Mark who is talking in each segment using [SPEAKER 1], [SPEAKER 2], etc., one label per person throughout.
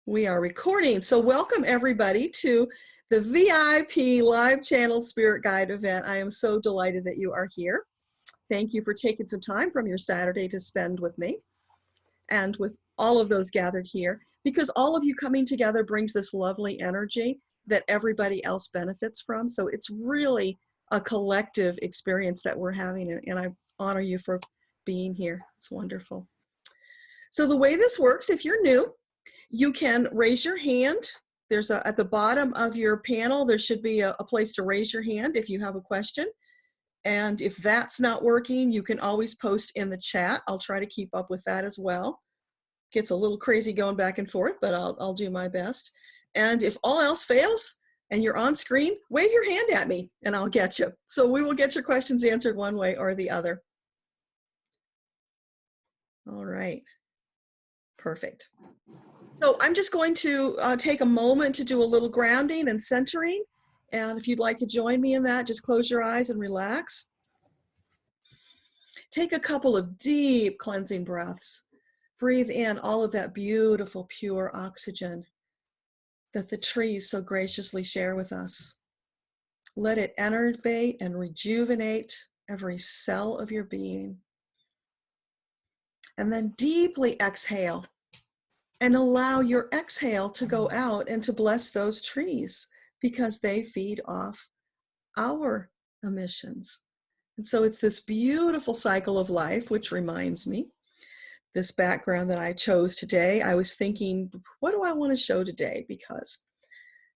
[SPEAKER 1] We are recording. So welcome everybody to the VIP live channel spirit guide event. I am so delighted that you are here. Thank you for taking some time from your Saturday to spend with me and with all of those gathered here, because all of you coming together brings this lovely energy that everybody else benefits from. So it's really a collective experience that we're having, and I honor you for being here. It's wonderful. So the way this works, if you're new, you can raise your hand. There's at the bottom of your panel, there should be a place to raise your hand if you have a question. And if that's not working, you can always post in the chat. I'll try to keep up with that as well. Gets a little crazy going back and forth, but I'll do my best. And if all else fails and you're on screen, wave your hand at me and I'll get you. So we will get your questions answered one way or the other. All right. Perfect. So I'm just going to take a moment to do a little grounding and centering. And if you'd like to join me in that, just close your eyes and relax. Take a couple of deep cleansing breaths. Breathe in all of that beautiful, pure oxygen that the trees so graciously share with us. Let it enervate and rejuvenate every cell of your being. And then deeply exhale. And allow your exhale to go out and to bless those trees, because they feed off our emissions. And so it's this beautiful cycle of life, which reminds me, this background that I chose today, I was thinking, what do I want to show today? Because,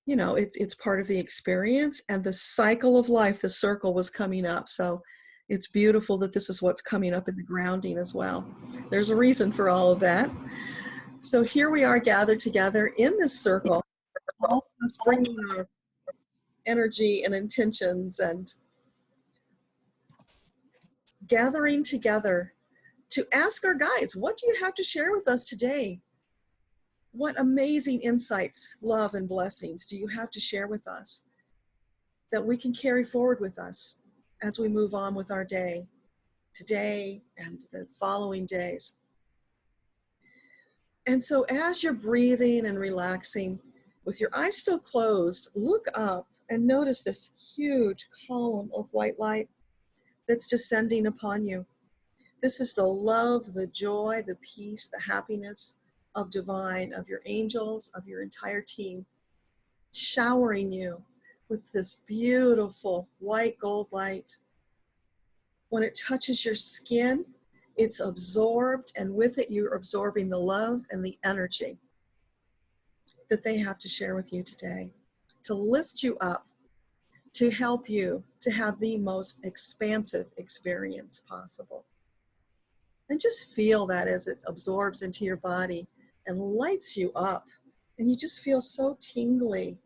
[SPEAKER 1] you know, it's part of the experience, and the cycle of life, the circle was coming up. So it's beautiful that this is what's coming up in the grounding as well. There's a reason for all of that. So here we are gathered together in this circle, all of us bringing our energy and intentions and gathering together to ask our guides, what do you have to share with us today? What amazing insights, love, and blessings do you have to share with us that we can carry forward with us as we move on with our day, today and the following days? And so as you're breathing and relaxing, with your eyes still closed, look up and notice this huge column of white light that's descending upon you. This is the love, the joy, the peace, the happiness of divine, of your angels, of your entire team, showering you with this beautiful white gold light. When it touches your skin, it's absorbed, and with it you're absorbing the love and the energy that they have to share with you today, to lift you up, to help you to have the most expansive experience possible. And just feel that as it absorbs into your body and lights you up, and you just feel so tingly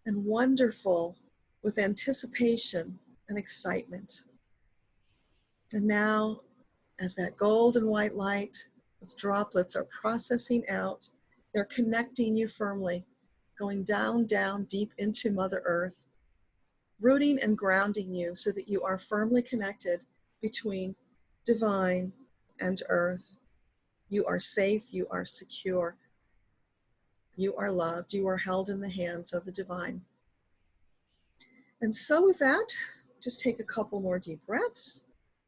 [SPEAKER 1] and wonderful with anticipation and excitement. And now, as that gold and white light, those droplets are processing out, they're connecting you firmly, going down, down, deep into Mother Earth, rooting and grounding you so that you are firmly connected between divine and earth. You are safe, you are secure, you are loved, you are held in the hands of the divine. And so with that, just take a couple more deep breaths.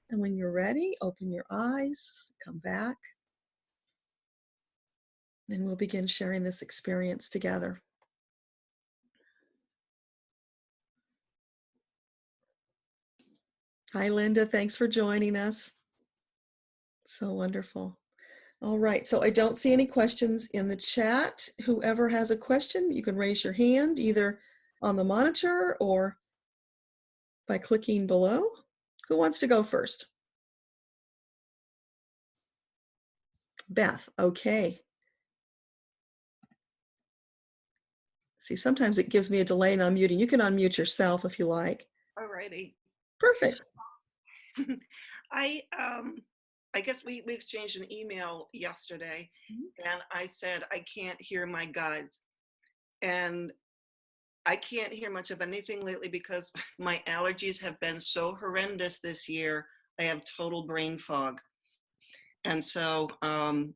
[SPEAKER 1] And when you're ready, open your eyes, come back, and we'll begin sharing this experience together. Hi, Linda. Thanks for joining us. So wonderful. All right. So I don't see any questions in the chat. Whoever has a question, you can raise your hand either on the monitor or by clicking below. Who wants to go first? Beth. Okay. See, sometimes it gives me a delay in unmuting. You can unmute yourself if you like.
[SPEAKER 2] All righty.
[SPEAKER 1] Perfect.
[SPEAKER 2] I guess we exchanged an email yesterday, and I said I can't hear my guides, and I can't hear much of anything lately because my allergies have been so horrendous this year. I have total brain fog, And so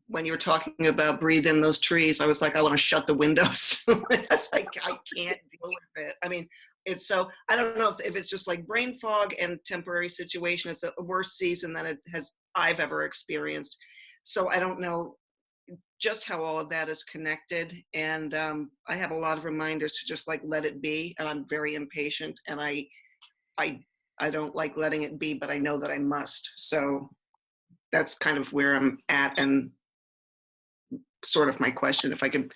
[SPEAKER 2] when you were talking about breathe in those trees, I was like, I want to shut the windows. It's like, I can't deal with it. I mean, it's so, I don't know if it's just like brain fog and temporary situation. It's a worse season than I've ever experienced. So I don't know just how all of that is connected. And I have a lot of reminders to just like let it be. And I'm very impatient, and I don't like letting it be, but I know that I must. So that's kind of where I'm at, and sort of my question, if I could,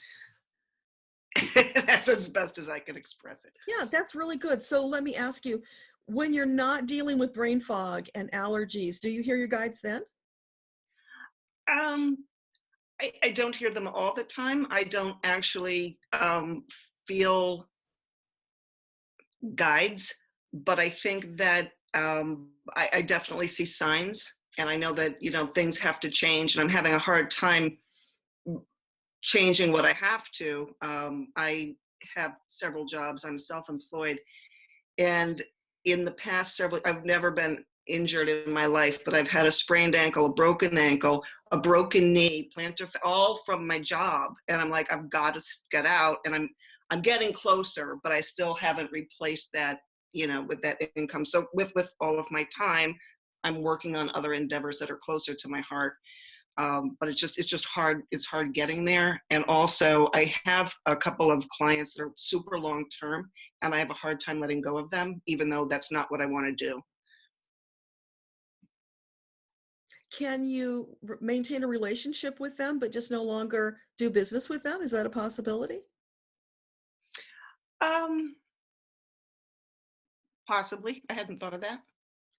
[SPEAKER 2] that's as best as I can express it.
[SPEAKER 1] Yeah, that's really good. So let me ask you, when you're not dealing with brain fog and allergies, do you hear your guides then?
[SPEAKER 2] Um, I don't hear them all the time. I don't actually feel guides, but I think that I definitely see signs, and I know that, you know, things have to change, and I'm having a hard time changing what I have to. I have several jobs. I'm self-employed, and in the past I've never been injured in my life, but I've had a sprained ankle, a broken knee, all from my job. And I'm like, I've got to get out, and I'm getting closer, but I still haven't replaced that, you know, with that income. So with all of my time, I'm working on other endeavors that are closer to my heart. But it's just hard. It's hard getting there. And also I have a couple of clients that are super long term, and I have a hard time letting go of them, even though that's not what I want to do.
[SPEAKER 1] Can you maintain a relationship with them, but just no longer do business with them? Is that a possibility?
[SPEAKER 2] Um, Possibly. I hadn't thought of that.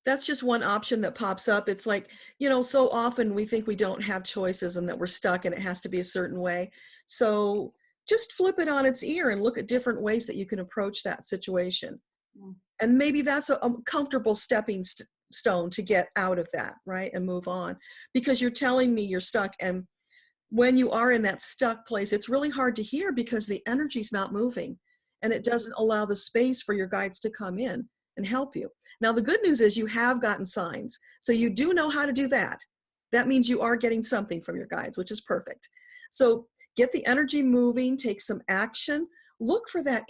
[SPEAKER 1] That's just one option that pops up. It's like, you know, so often we think we don't have choices and that we're stuck and it has to be a certain way. So just flip it on its ear and look at different ways that you can approach that situation.
[SPEAKER 2] Mm.
[SPEAKER 1] And maybe that's a comfortable stepping stone to get out of that, right? And move on. Because you're telling me you're stuck. And when you are in that stuck place, it's really hard to hear because the energy's not moving, and it doesn't allow the space for your guides to come in and help you. Now, the good news is you have gotten signs. So you do know how to do that. That means you are getting something from your guides, which is perfect. So get the energy moving, take some action, look for that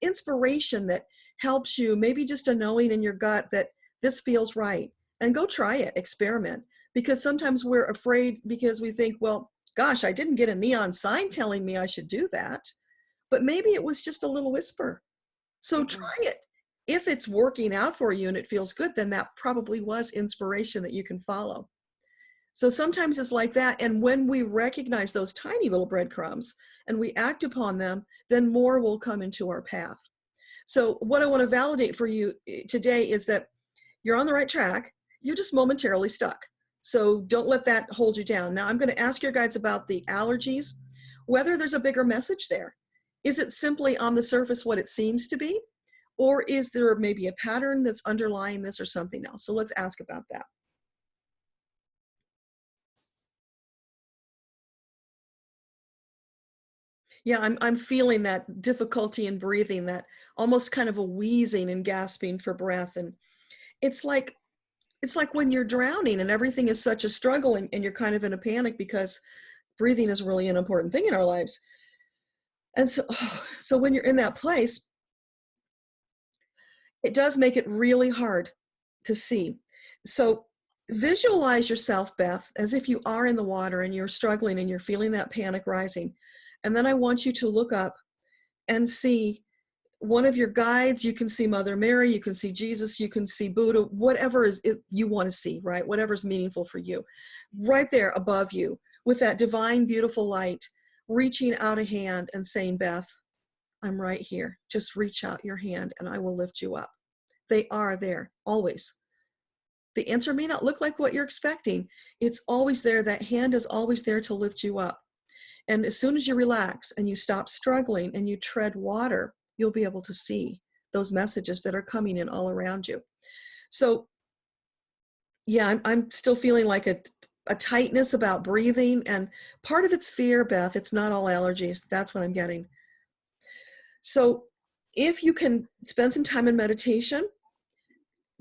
[SPEAKER 1] inspiration that helps you, maybe just a knowing in your gut that this feels right, and go try it, experiment. Because sometimes we're afraid because we think, well, gosh, I didn't get a neon sign telling me I should do that. But maybe it was just a little whisper. So try it. If it's working out for you and it feels good, then that probably was inspiration that you can follow. So sometimes it's like that. And when we recognize those tiny little breadcrumbs and we act upon them, then more will come into our path. So what I want to validate for you today is that you're on the right track. You're just momentarily stuck. So don't let that hold you down. Now I'm going to ask your guides about the allergies, whether there's a bigger message there. Is it simply on the surface what it seems to be? Or is there maybe a pattern that's underlying this or something else? So let's ask about that. Yeah, I'm feeling that difficulty in breathing, that almost kind of a wheezing and gasping for breath. And it's like when you're drowning and everything is such a struggle, and you're kind of in a panic because breathing is really an important thing in our lives. And so when you're in that place, it does make it really hard to see. So visualize yourself, Beth, as if you are in the water and you're struggling and you're feeling that panic rising. And then I want you to look up and see one of your guides. You can see Mother Mary, you can see Jesus, you can see Buddha, whatever you want to see, right? Whatever's meaningful for you. Right there above you with that divine, beautiful light, reaching out a hand and saying, Beth, I'm right here. Just reach out your hand and I will lift you up. They are there, always. The answer may not look like what you're expecting. It's always there. That hand is always there to lift you up. And as soon as you relax and you stop struggling and you tread water, you'll be able to see those messages that are coming in all around you. So yeah, I'm still feeling like a tightness about breathing, and part of it's fear, Beth. It's not all allergies. That's what I'm getting. So if you can spend some time in meditation,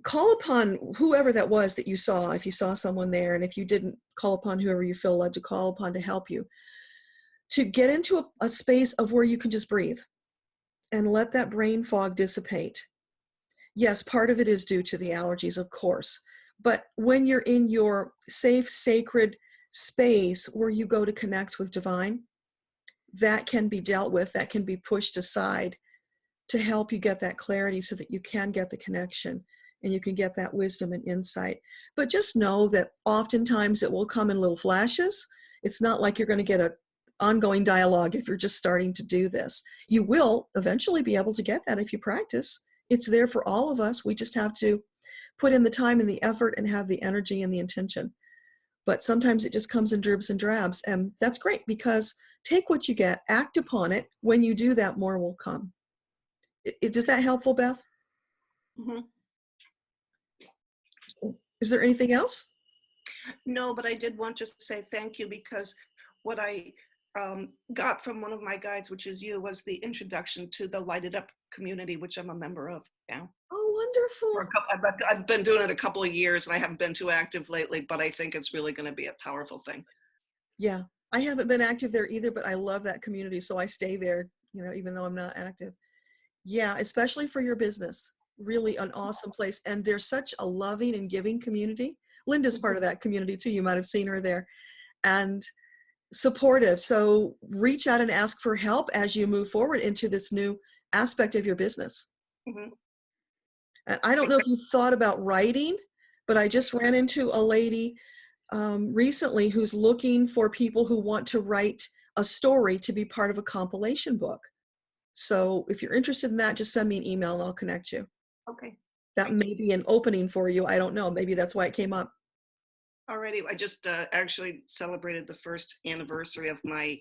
[SPEAKER 1] call upon whoever that was that you saw, if you saw someone there, and if you didn't, call upon whoever you feel led to call upon to help you, to get into a space of where you can just breathe and let that brain fog dissipate. Yes, part of it is due to the allergies, of course, but when you're in your safe, sacred space where you go to connect with divine, that can be dealt with, that can be pushed aside to help you get that clarity so that you can get the connection and you can get that wisdom and insight. But just know that oftentimes it will come in little flashes. It's not like you're going to get an ongoing dialogue if you're just starting to do this. You will eventually be able to get that if you practice. It's there for all of us. We just have to put in the time and the effort and have the energy and the intention. But sometimes it just comes in dribs and drabs, and that's great, because take what you get, act upon it. When you do that, more will come. Is that helpful, Beth?
[SPEAKER 2] Mm-hmm.
[SPEAKER 1] Is there anything else?
[SPEAKER 2] No, but I did want to say thank you, because what I got from one of my guides, which is you, was the introduction to the Lighted Up community, which I'm a member of now.
[SPEAKER 1] Oh, wonderful.
[SPEAKER 2] I've been doing it a couple of years, and I haven't been too active lately, but I think it's really going to be a powerful thing.
[SPEAKER 1] Yeah, I haven't been active there either, but I love that community, so I stay there, even though I'm not active. Yeah, especially for your business. Really an awesome place. And there's such a loving and giving community. Linda's part of that community too. You might have seen her there. And supportive. So reach out and ask for help as you move forward into this new aspect of your business.
[SPEAKER 2] Mm-hmm.
[SPEAKER 1] And I don't know if you thought about writing, but I just ran into a lady recently who's looking for people who want to write a story to be part of a compilation book. So if you're interested in that, just send me an email and I'll connect you.
[SPEAKER 2] Okay.
[SPEAKER 1] That may be an opening for you. I don't know. Maybe that's why it came up.
[SPEAKER 2] Alrighty. I just actually celebrated the first anniversary of my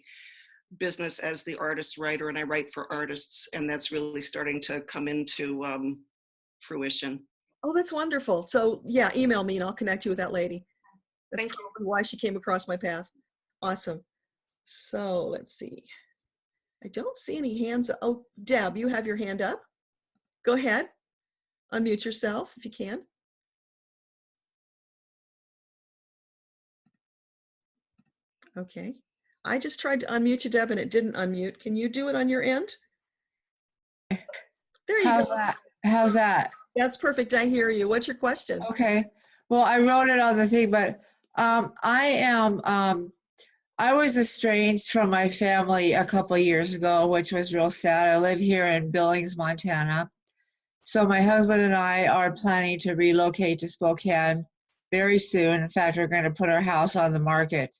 [SPEAKER 2] business as the artist writer, and I write for artists, and that's really starting to come into fruition.
[SPEAKER 1] Oh, that's wonderful. So yeah, email me and I'll connect you with that lady. That's
[SPEAKER 2] Thank
[SPEAKER 1] probably why she came across my path. Awesome. So let's see. I don't see any hands. Oh, Deb, you have your hand up. Go ahead. Unmute yourself if you can. Okay. I just tried to unmute you, Deb, and it didn't unmute. Can you do it on your end? There you
[SPEAKER 3] How's
[SPEAKER 1] go.
[SPEAKER 3] that? How's that?
[SPEAKER 1] That's perfect. I hear you. What's your question?
[SPEAKER 3] Okay. Well, I wrote it on the thing, but I was estranged from my family a couple of years ago, which was real sad. I live here in Billings, Montana. So my husband and I are planning to relocate to Spokane very soon. In fact, we're going to put our house on the market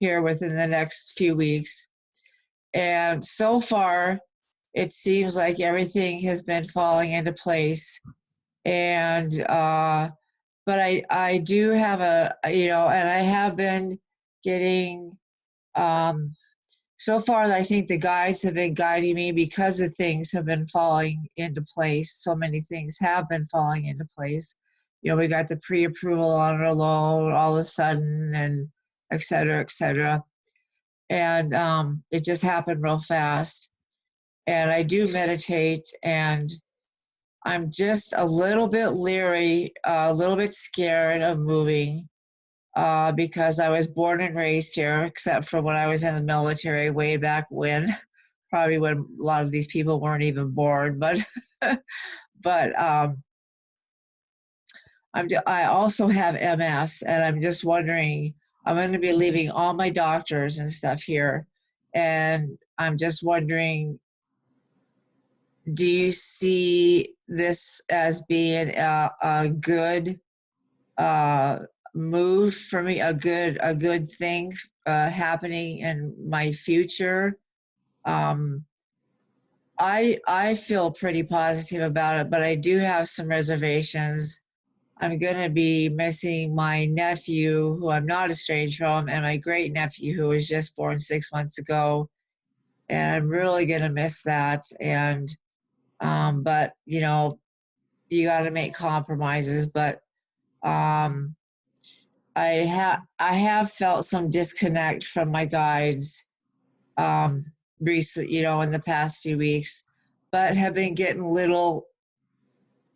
[SPEAKER 3] here within the next few weeks. And so far, it seems like everything has been falling into place. And but I do have and I have been getting so far I think the guides have been guiding me because of things have been falling into place. So many things have been falling into place. We got the pre-approval on our loan all of a sudden, and et cetera, et cetera. And it just happened real fast. And I do meditate, and I'm just a little bit leery, a little bit scared of moving because I was born and raised here, except for when I was in the military way back when, probably when a lot of these people weren't even born. But I also have MS, and I'm just wondering, I'm going to be leaving all my doctors and stuff here, and I'm just wondering, do you see this as being a good move for me, a good thing happening in my future? I feel pretty positive about it, but I do have some reservations. I'm going to be missing my nephew, who I'm not estranged from, and my great nephew, who was just born 6 months ago, and I'm really going to miss that. And but you got to make compromises. But I have felt some disconnect from my guides recently, in the past few weeks, but have been getting little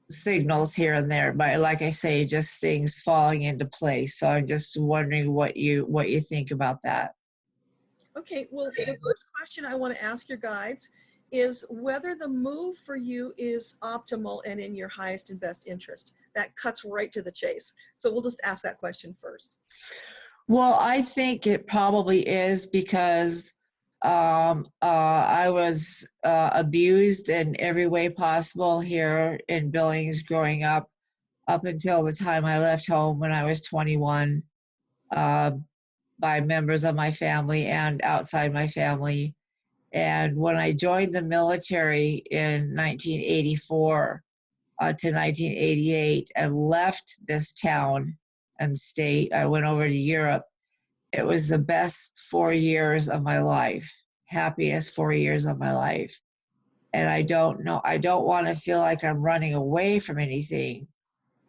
[SPEAKER 3] signals here and there, but like I say, just things falling into place. So I'm just wondering what you think about that.
[SPEAKER 1] Okay, well, the first question I want to ask your guides is whether the move for you is optimal and in your highest and best interest. That cuts right to the chase. So we'll just ask that question first.
[SPEAKER 3] Well, I think it probably is because I was abused in every way possible here in Billings growing up until the time I left home when I was 21, by members of my family and outside my family. And when I joined the military in 1984 to 1988 and left this town and state, I went over to Europe. It was the best 4 years of my life, happiest 4 years of my life. And I don't want to feel like I'm running away from anything.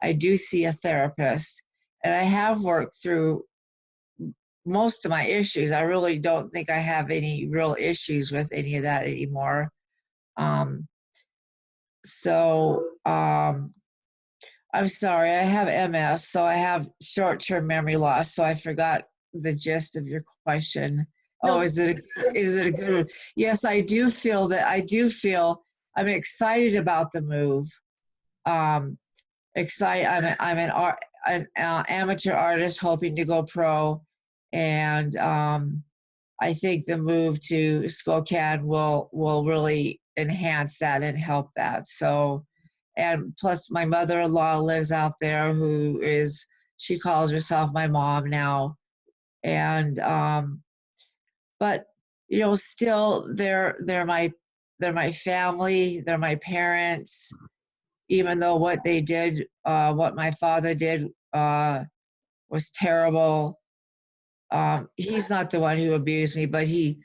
[SPEAKER 3] I do see a therapist, and I have worked through most of my issues. I really don't think I have any real issues with any of that anymore. I'm sorry, I have MS, so I have short-term memory loss, so I forgot the gist of your question.
[SPEAKER 1] No.
[SPEAKER 3] Oh, is it a good one? Yes, I do feel I'm excited about the move. Excited. I'm an amateur artist hoping to go pro, and I think the move to Spokane will really enhance that and help that. So, and plus my mother-in-law lives out there she calls herself my mom now. And but still they're my family, they're my parents, even though what they did, what my father did was terrible. He's not the one who abused me, but 2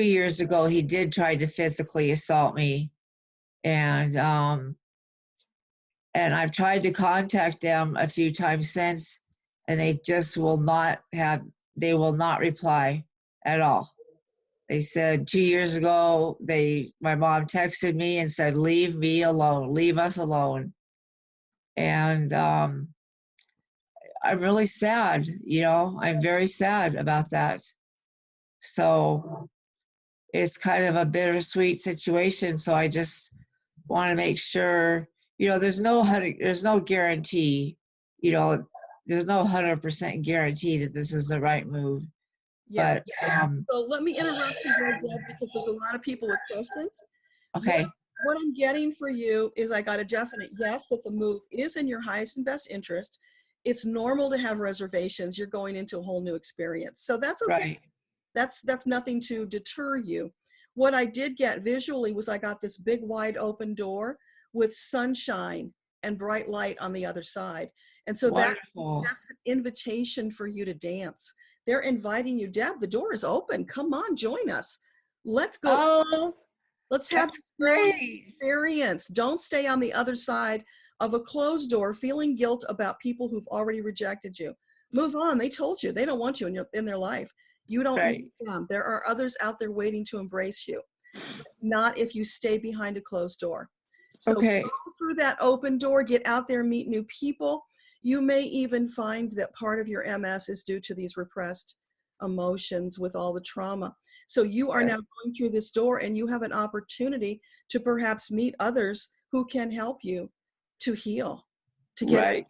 [SPEAKER 3] years ago, he did try to physically assault me. And I've tried to contact them a few times since, and they just will not reply at all. They said 2 years ago, my mom texted me and said, leave me alone, leave us alone. And I'm really sad, I'm very sad about that. So it's kind of a bittersweet situation. So I just want to make sure, there's no guarantee, there's no 100% guarantee that this is the right move.
[SPEAKER 1] Yeah.
[SPEAKER 3] But
[SPEAKER 1] so let me interrupt you there, Deb, because there's a lot of people with questions.
[SPEAKER 3] okay.
[SPEAKER 1] What I'm getting for you is I got a definite yes that the move is in your highest and best interest. It's normal to have reservations. You're going into a whole new experience. So that's okay.
[SPEAKER 3] Right.
[SPEAKER 1] That's nothing to deter you. What I did get visually was I got this big wide open door with sunshine and bright light on the other side. And so that's an invitation for you to dance. They're inviting you, Deb, the door is open. Come on, join us. Let's go.
[SPEAKER 3] Oh,
[SPEAKER 1] let's have
[SPEAKER 3] this great
[SPEAKER 1] experience. Don't stay on the other side of a closed door feeling guilt about people who've already rejected you. Move on. They told you they don't want you in their life. You don't need them. There are others out there waiting to embrace you. Not if you stay behind a closed door. So go through that open door, get out there, meet new people. You may even find that part of your MS is due to these repressed emotions with all the trauma. So you are now going through this door and you have an opportunity to perhaps meet others who can help you to heal, to get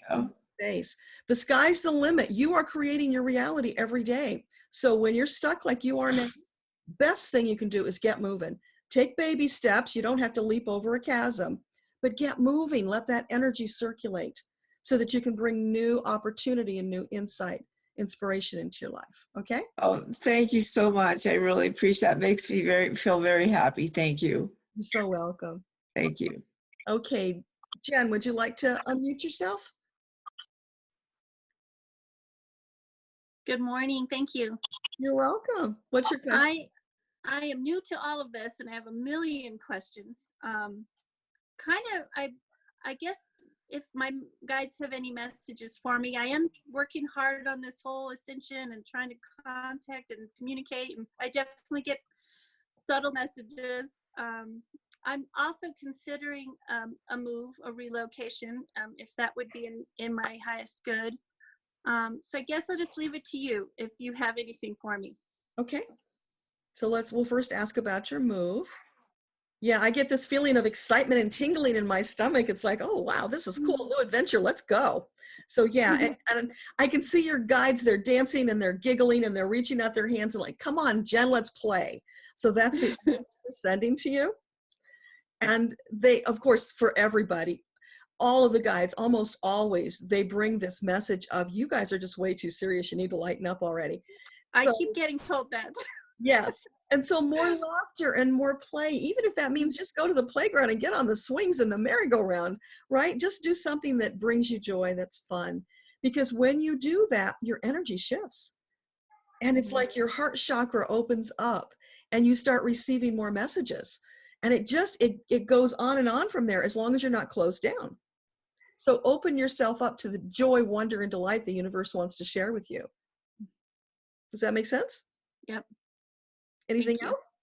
[SPEAKER 1] space. The sky's the limit. You are creating your reality every day. So when you're stuck like you are now, best thing you can do is get moving. Take baby steps. You don't have to leap over a chasm, but get moving. Let that energy circulate so that you can bring new opportunity and new insight, inspiration into your life. Okay?
[SPEAKER 3] Oh, thank you so much. I really appreciate that. Makes me feel very happy. Thank you.
[SPEAKER 1] You're so welcome.
[SPEAKER 3] Thank you.
[SPEAKER 1] Okay. Jen, would you like to unmute yourself?
[SPEAKER 4] Good morning. Thank you.
[SPEAKER 1] You're welcome. What's your question?
[SPEAKER 4] I am new to all of this and I have a million questions. I guess if my guides have any messages for me, I am working hard on this whole ascension and trying to contact and communicate. And I definitely get subtle messages. I'm also considering a move, a relocation, if that would be in my highest good. So I guess I'll just leave it to you if you have anything for me.
[SPEAKER 1] Okay. So we'll first ask about your move. Yeah, I get this feeling of excitement and tingling in my stomach. It's like, oh, wow, this is cool. New adventure. Let's go. So yeah, and I can see your guides. They're dancing and they're giggling and they're reaching out their hands and like, come on, Jen, let's play. So that's the they're sending to you. And they, of course, for everybody, all of the guides, almost always, they bring this message of, you guys are just way too serious. You need to lighten up already.
[SPEAKER 4] I keep getting told that.
[SPEAKER 1] Yes. And so more laughter and more play, even if that means just go to the playground and get on the swings and the merry-go-round, right? Just do something that brings you joy, that's fun. Because when you do that, your energy shifts. And it's like your heart chakra opens up and you start receiving more messages. And it goes on and on from there as long as you're not closed down. So open yourself up to the joy, wonder, and delight the universe wants to share with you. Does that make sense?
[SPEAKER 4] Yep.
[SPEAKER 1] Anything else?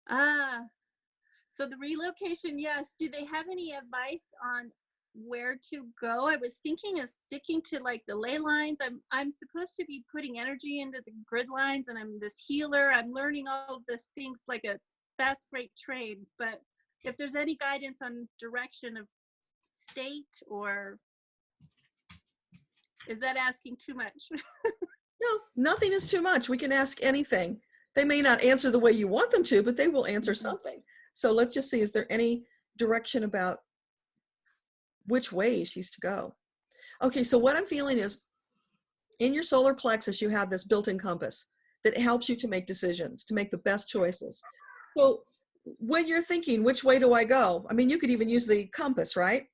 [SPEAKER 4] So the relocation, yes. Do they have any advice on where to go? I was thinking of sticking to like the ley lines. I'm supposed to be putting energy into the grid lines, and I'm this healer. I'm learning all of these things like a fast freight train. But if there's any guidance on direction of state, or is that asking too much?
[SPEAKER 1] No, nothing is too much. We can ask anything. They may not answer the way you want them to, but they will answer something. So let's just see, is there any direction about which way she's to go? Okay, so what I'm feeling is in your solar plexus, you have this built-in compass that helps you to make decisions, to make the best choices. So when you're thinking, which way do I go? I mean, you could even use the compass, right?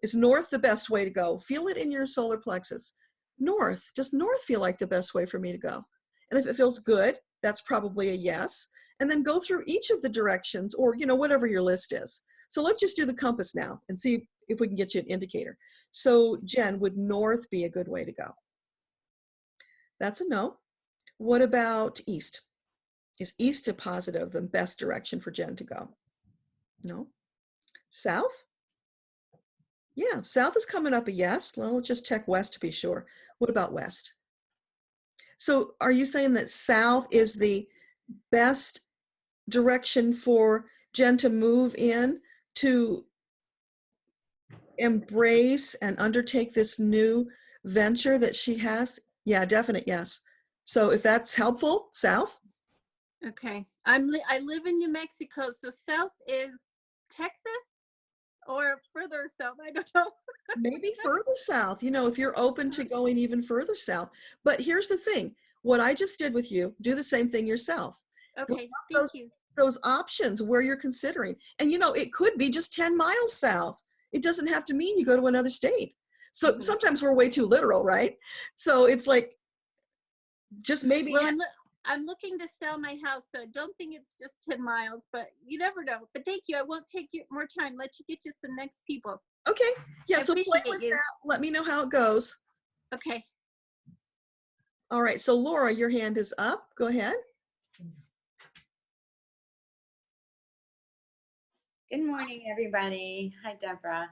[SPEAKER 1] Is north the best way to go? Feel it in your solar plexus. North, does north feel like the best way for me to go? And if it feels good, that's probably a yes. And then go through each of the directions, or, you know, whatever your list is. So let's just do the compass now and see if we can get you an indicator. So Jen, would north be a good way to go? That's a no. What about east? Is east a positive, the best direction for Jen to go? No. South? Yeah, south is coming up a yes. Well, let's just check west to be sure. What about west? So are you saying that south is the best direction for Jen to move in, to embrace and undertake this new venture that she has? Yeah, definite yes. So if that's helpful, south?
[SPEAKER 4] Okay. I live in New Mexico, so south is Texas or further south. I don't know.
[SPEAKER 1] Maybe further south, you know, if you're open to going even further south. But here's the thing, what I just did with you, do the same thing yourself.
[SPEAKER 4] Okay, thank you.
[SPEAKER 1] Those options where you're considering. And you know, it could be just 10 miles south. It doesn't have to mean you go to another state. So sometimes we're way too literal, right? So it's like, just maybe.
[SPEAKER 4] Well, I'm looking to sell my house, so I don't think it's just 10 miles, but you never know. But thank you. I won't take you more time. Let you get you some next people.
[SPEAKER 1] Okay. Yeah, so play
[SPEAKER 4] appreciate
[SPEAKER 1] with
[SPEAKER 4] you.
[SPEAKER 1] that. Let me know how it goes.
[SPEAKER 4] Okay.
[SPEAKER 1] All right. So Laura, your hand is up. Go ahead.
[SPEAKER 5] Good morning, everybody. Hi, Deborah.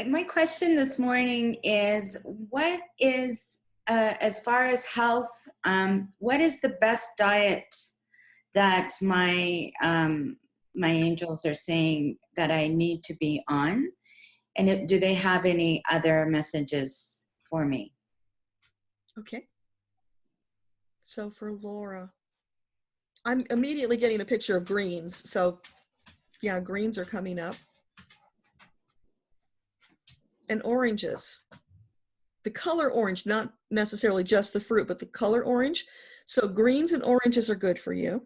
[SPEAKER 5] My question this morning is, what is, as far as health, what is the best diet that my angels are saying that I need to be on? And do they have any other messages for me?
[SPEAKER 1] Okay. So for Laura, I'm immediately getting a picture of greens. So yeah, greens are coming up. And oranges. The color orange, not necessarily just the fruit, but the color orange. So greens and oranges are good for you.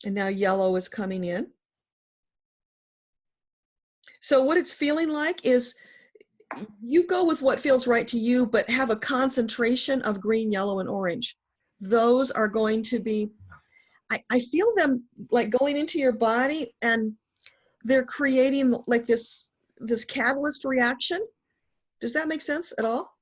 [SPEAKER 1] And now yellow is coming in. So what it's feeling like is you go with what feels right to you, but have a concentration of green, yellow, and orange. Those are going to be, I feel them like going into your body, and they're creating like this catalyst reaction. Does that make sense at all?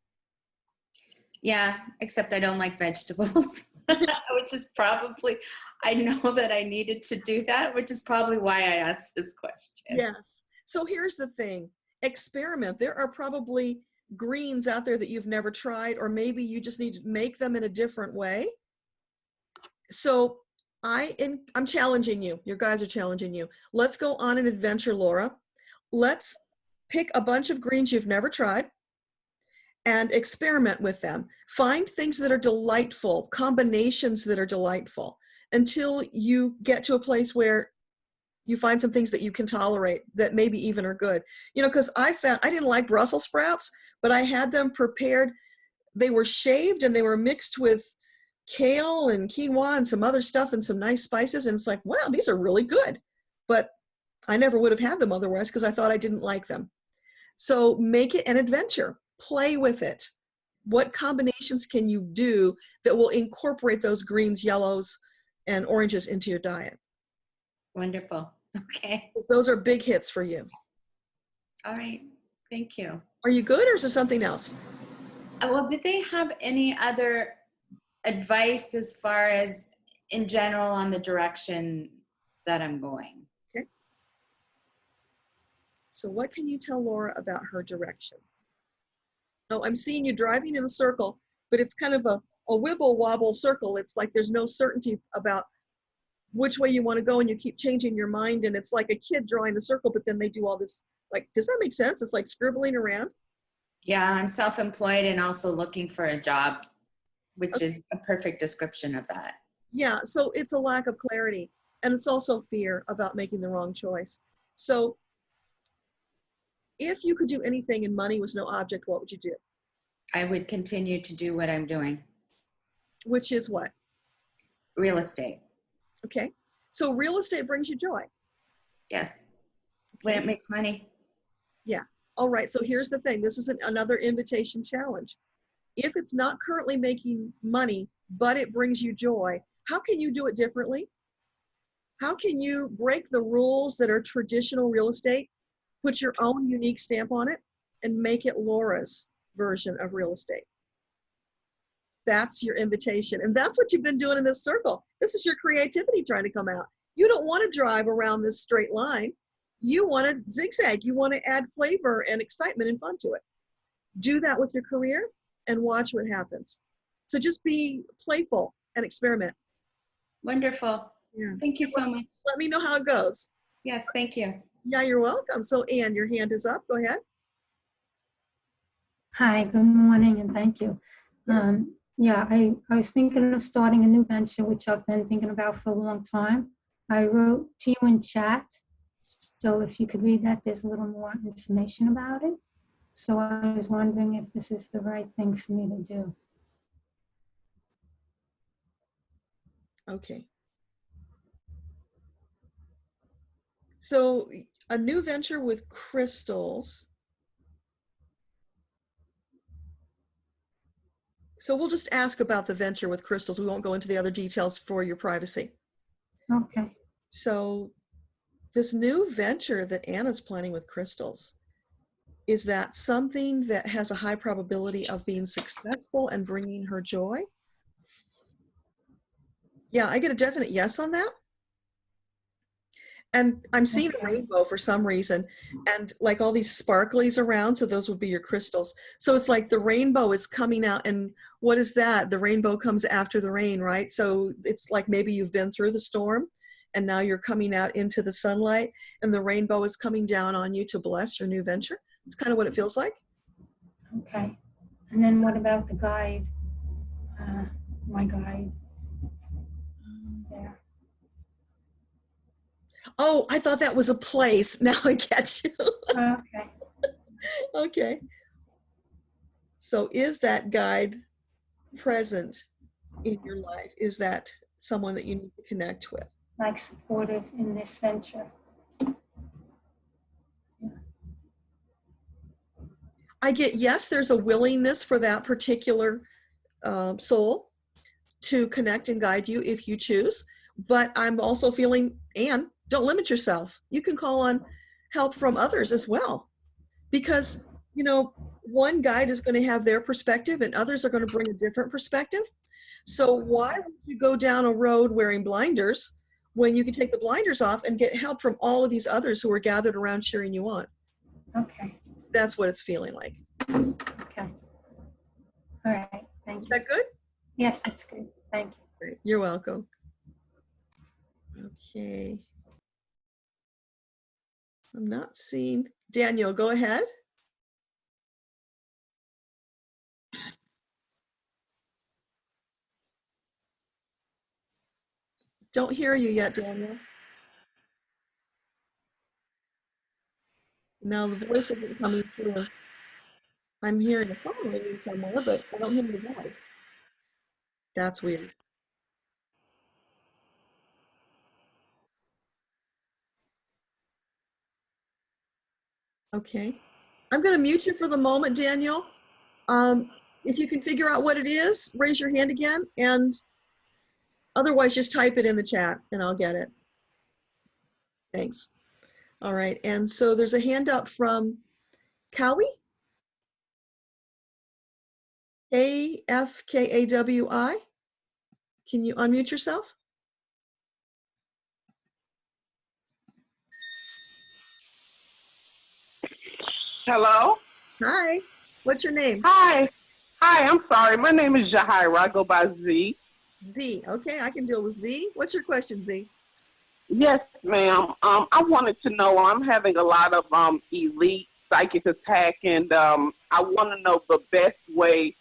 [SPEAKER 5] Yeah, except I don't like vegetables. which is probably, I know that I needed to do that, which is probably why I asked this question.
[SPEAKER 1] Yes. So here's the thing. Experiment. There are probably greens out there that you've never tried, or maybe you just need to make them in a different way. So I'm challenging you. Your guys are challenging you. Let's go on an adventure, Laura. Let's pick a bunch of greens you've never tried and experiment with them. Find things that are delightful, combinations that are delightful, until you get to a place where you find some things that you can tolerate that maybe even are good. You know, because I found I didn't like Brussels sprouts, but I had them prepared. They were shaved and they were mixed with kale and quinoa and some other stuff and some nice spices. And it's like, wow, these are really good. But I never would have had them otherwise because I thought I didn't like them. So make it an adventure. Play with it. What combinations can you do that will incorporate those greens, yellows, and oranges into your diet?
[SPEAKER 5] Wonderful. Okay.
[SPEAKER 1] Those are big hits for you.
[SPEAKER 5] All right. Thank you.
[SPEAKER 1] Are you good, or is there something else?
[SPEAKER 5] Well, did they have any other advice as far as in general on the direction that I'm going?
[SPEAKER 1] Okay. So what can you tell Laura about her direction? Oh, I'm seeing you driving in a circle, but it's kind of a wibble wobble circle. It's like there's no certainty about which way you want to go, and you keep changing your mind, and it's like a kid drawing a circle, but then they do all this, like, does that make sense? It's like scribbling around.
[SPEAKER 5] Yeah, I'm self-employed and also looking for a job, which is a perfect description of that.
[SPEAKER 1] Yeah, so it's a lack of clarity, and it's also fear about making the wrong choice. So if you could do anything and money was no object, what would you do?
[SPEAKER 5] I would continue to do what I'm doing.
[SPEAKER 1] Which is what?
[SPEAKER 5] Real estate.
[SPEAKER 1] Okay. So real estate brings you joy.
[SPEAKER 5] Yes. When it makes money.
[SPEAKER 1] Yeah. All right. So here's the thing. This is another invitation challenge. If it's not currently making money, but it brings you joy, how can you do it differently? How can you break the rules that are traditional real estate, put your own unique stamp on it, and make it Laura's version of real estate? That's your invitation. And that's what you've been doing in this circle. This is your creativity trying to come out. You don't want to drive around this straight line. You want to zigzag. You want to add flavor and excitement and fun to it. Do that with your career and watch what happens. So just be playful and experiment.
[SPEAKER 5] Wonderful.
[SPEAKER 1] Yeah.
[SPEAKER 5] Thank you so much.
[SPEAKER 1] Let me know how it goes.
[SPEAKER 5] Yes, thank you.
[SPEAKER 1] Yeah, you're welcome. So Anne, your hand is up. Go ahead.
[SPEAKER 6] Hi, good morning, and thank you. Yeah, I was thinking of starting a new venture, which I've been thinking about for a long time. I wrote to you in chat, so if you could read that, there's a little more information about it. So I was wondering if this is the right thing for me to do.
[SPEAKER 1] Okay. So a new venture with crystals. So we'll just ask about the venture with crystals. We won't go into the other details for your privacy.
[SPEAKER 6] Okay.
[SPEAKER 1] So this new venture that Anna's planning with crystals, is that something that has a high probability of being successful and bringing her joy? Yeah, I get a definite yes on that. And I'm seeing a rainbow for some reason, and like all these sparklies around, so those would be your crystals. So it's like the rainbow is coming out, and what is that? The rainbow comes after the rain, right? So it's like maybe you've been through the storm, and now you're coming out into the sunlight, and the rainbow is coming down on you to bless your new venture. It's kind of what it feels like.
[SPEAKER 6] Okay. And then what about the guide? My guide. Yeah.
[SPEAKER 1] Oh, I thought that was a place. Now I get you.
[SPEAKER 6] Okay.
[SPEAKER 1] Okay. So is that guide present in your life? Is that someone that you need to connect with?
[SPEAKER 6] Like supportive in this venture.
[SPEAKER 1] I get, yes, there's a willingness for that particular soul to connect and guide you if you choose. But I'm also feeling, Anne, don't limit yourself. You can call on help from others as well. Because, you know, one guide is going to have their perspective and others are going to bring a different perspective. So why would you go down a road wearing blinders when you can take the blinders off and get help from all of these others who are gathered around cheering you on?
[SPEAKER 6] Okay.
[SPEAKER 1] That's what it's feeling like.
[SPEAKER 6] Okay. All right. Thank
[SPEAKER 1] Is
[SPEAKER 6] you.
[SPEAKER 1] that good?
[SPEAKER 6] Yes, that's good. Thank you.
[SPEAKER 1] Great. You're welcome. Okay. I'm not seeing. Daniel, go ahead. Don't hear you yet, Daniel. No, the voice isn't coming through. I'm hearing a phone ringing somewhere, but I don't hear the voice. That's weird. Okay. I'm going to mute you for the moment, Daniel. If you can figure out what it is, raise your hand again, and otherwise just type it in the chat and I'll get it. Thanks. All right. And so there's a hand up from Kawi. AFKAWI. Can you unmute yourself?
[SPEAKER 7] Hello?
[SPEAKER 1] Hi. What's your name?
[SPEAKER 7] Hi. Hi, I'm sorry. My name is Jahira. I go by Z.
[SPEAKER 1] Z. Okay, I can deal with Z. What's your question, Z?
[SPEAKER 7] Yes, ma'am. I wanted to know, I'm having a lot of elite psychic attack, and I want to know the best way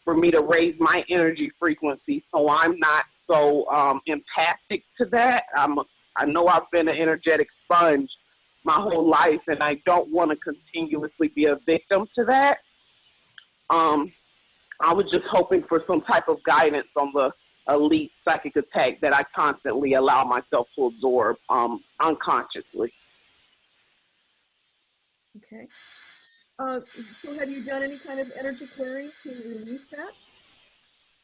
[SPEAKER 7] for me to raise my energy frequency so I'm not so empathic to that. I know I've been an energetic sponge my whole life, and I don't want to continuously be a victim to that. I was just hoping for some type of guidance on the elite psychic attack that I constantly allow myself to absorb unconsciously.
[SPEAKER 1] Okay. So have you done any kind of energy clearing to release that?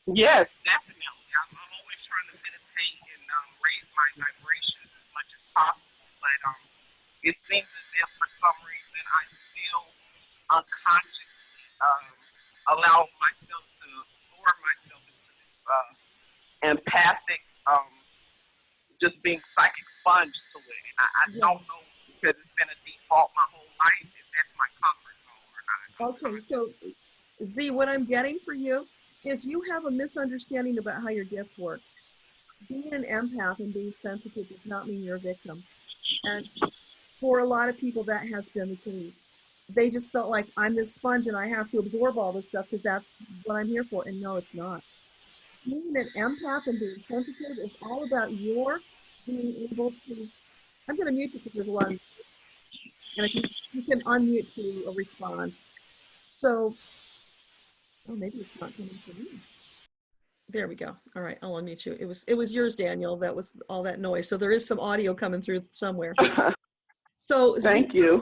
[SPEAKER 7] Yes, definitely. I'm always trying to meditate and raise my vibrations as much as possible, but it seems as if for some reason I still unconsciously allow myself to absorb myself into this empathic, just being psychic sponge to it. And I don't know because it's been a default my whole life if that's my comfort zone or not.
[SPEAKER 1] Okay, so Z, what I'm getting for you is you have a misunderstanding about how your gift works. Being an empath and being sensitive does not mean you're a victim. And for a lot of people, that has been the case. They just felt like I'm this sponge and I have to absorb all this stuff because that's what I'm here for. And no, it's not. Being an empath and being sensitive is all about your being able to. I'm going to mute you because there's a lot of. And if you can unmute to respond. So, oh, maybe it's not coming from me. There we go. All right, I'll unmute you. It was yours, Daniel. That was all that noise. So there is some audio coming through somewhere. So
[SPEAKER 7] thank you.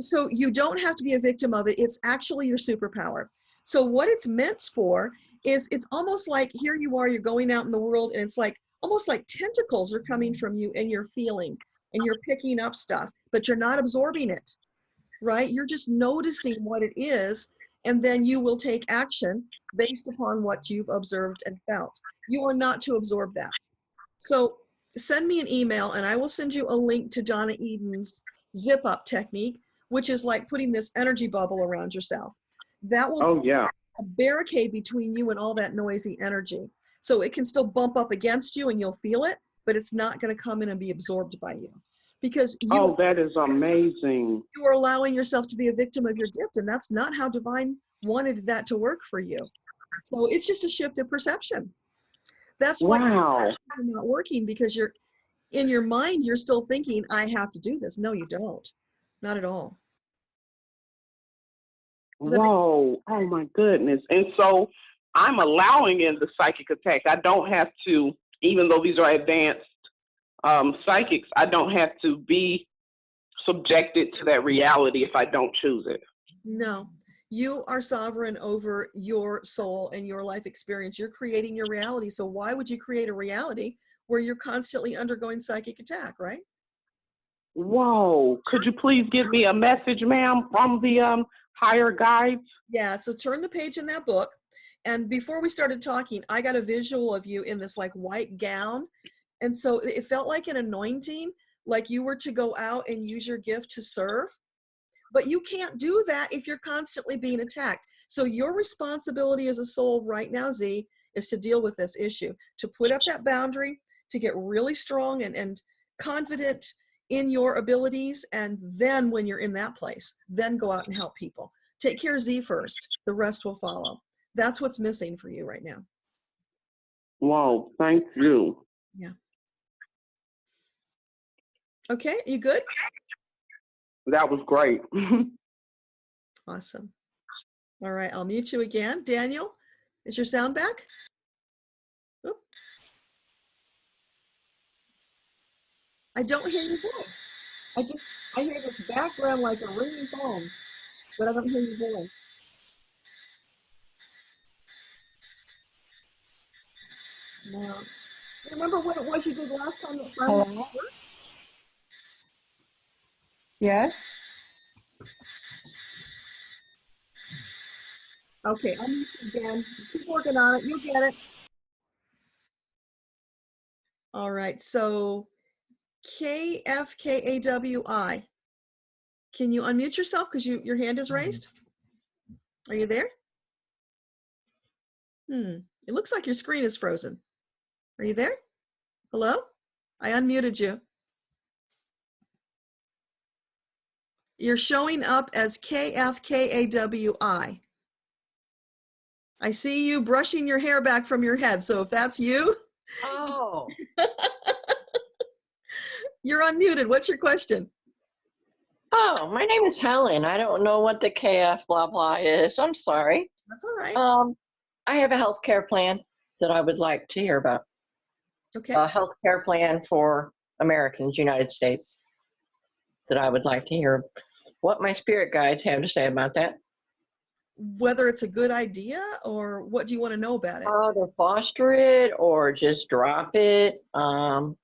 [SPEAKER 1] So you don't have to be a victim of it. It's actually your superpower. So what it's meant for is it's almost like here you are, you're going out in the world and it's like almost like tentacles are coming from you and you're feeling and you're picking up stuff, but you're not absorbing it, right? You're just noticing what it is, and then you will take action based upon what you've observed and felt. You are not to absorb that. So send me an email and I will send you a link to Donna Eden's zip up technique, which is like putting this energy bubble around yourself. That will
[SPEAKER 7] Oh, yeah.
[SPEAKER 1] a barricade between you and all that noisy energy. So it can still bump up against you and you'll feel it, but it's not going to come in and be absorbed by you. Because
[SPEAKER 7] Oh, that is amazing.
[SPEAKER 1] you are allowing yourself to be a victim of your gift, and that's not how divine wanted that to work for you. So it's just a shift of perception. That's why you're not working, because you're in your mind, you're still thinking, I have to do this. No, you don't. Not at all.
[SPEAKER 7] Whoa. Oh, my goodness. And so I'm allowing in the psychic attack. I don't have to, even though these are advanced psychics, I don't have to be subjected to that reality if I don't choose it.
[SPEAKER 1] No, you are sovereign over your soul and your life experience. You're creating your reality. So why would you create a reality where you're constantly undergoing psychic attack, right?
[SPEAKER 7] Whoa. Could you please give me a message, ma'am, from the higher guides?
[SPEAKER 1] Yeah, so turn the page in that book. And before we started talking, I got a visual of you in this like white gown. And so it felt like an anointing, like you were to go out and use your gift to serve. But you can't do that if you're constantly being attacked. So your responsibility as a soul right now, Z, is to deal with this issue, to put up that boundary, to get really strong and confident in your abilities. And then when you're in that place, then go out and help people. Take care of Z first. The rest will follow. That's what's missing for you right now.
[SPEAKER 7] Wow, thank you.
[SPEAKER 1] Yeah. Okay, you good?
[SPEAKER 7] That was great.
[SPEAKER 1] Awesome. All right, I'll mute you again. Daniel, is your sound back? Oop. I don't hear your voice. I hear this background like a ringing phone, but I don't hear your voice. No. Remember what it was you did last time?
[SPEAKER 3] Hello? Yes?
[SPEAKER 1] Okay, I'll mute you again. Keep working on it. You'll get it. All right, so KFKAWI. Can you unmute yourself because your hand is raised? Are you there? It looks like your screen is frozen. Are you there? Hello? I unmuted you. You're showing up as KFKAWI. I see you brushing your hair back from your head. So if that's you,
[SPEAKER 8] Oh,
[SPEAKER 1] you're unmuted. What's your question?
[SPEAKER 8] my name is Helen. I don't know what the KF blah blah is. I'm sorry.
[SPEAKER 1] That's all right.
[SPEAKER 8] I have a health care plan that I would like to hear about.
[SPEAKER 1] Okay.
[SPEAKER 8] A health care plan for Americans, United States, that I would like to hear what my spirit guides have to say about that.
[SPEAKER 1] Whether it's a good idea or what do you want to know about it?
[SPEAKER 8] How to foster it or just drop it. I'm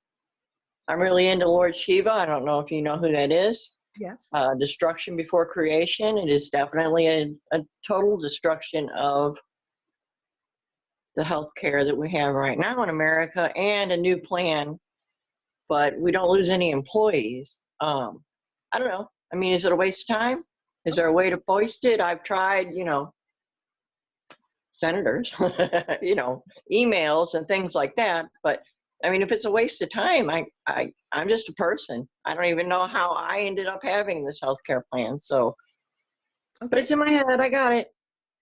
[SPEAKER 8] really into Lord Shiva. I don't know if you know who that is.
[SPEAKER 1] Yes.
[SPEAKER 8] Destruction before creation. It is definitely a total destruction of the health care that we have right now in America, and a new plan, but we don't lose any employees. I don't know. I mean, is it a waste of time? Is there a way to foist it? I've tried, senators, emails and things like that. But I mean, if it's a waste of time, I'm just a person. I don't even know how I ended up having this healthcare plan. So, but
[SPEAKER 1] Okay.
[SPEAKER 8] it's in my head. I got it.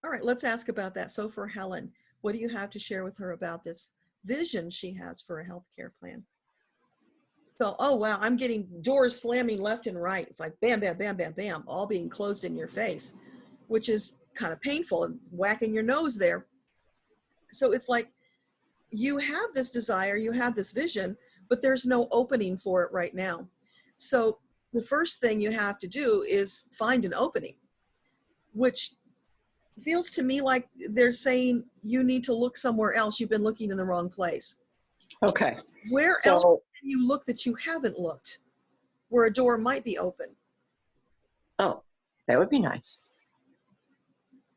[SPEAKER 1] All right. Let's ask about that. So for Helen, what do you have to share with her about this vision she has for a healthcare plan? So, oh, wow, I'm getting doors slamming left and right. It's like bam, bam, bam, bam, bam, all being closed in your face, which is kind of painful and whacking your nose there. So it's like you have this desire, you have this vision, but there's no opening for it right now. So the first thing you have to do is find an opening, which feels to me like they're saying you need to look somewhere else. You've been looking in the wrong place.
[SPEAKER 8] Okay.
[SPEAKER 1] Where else can you look that you haven't looked, where a door might be open?
[SPEAKER 8] Oh, that would be nice.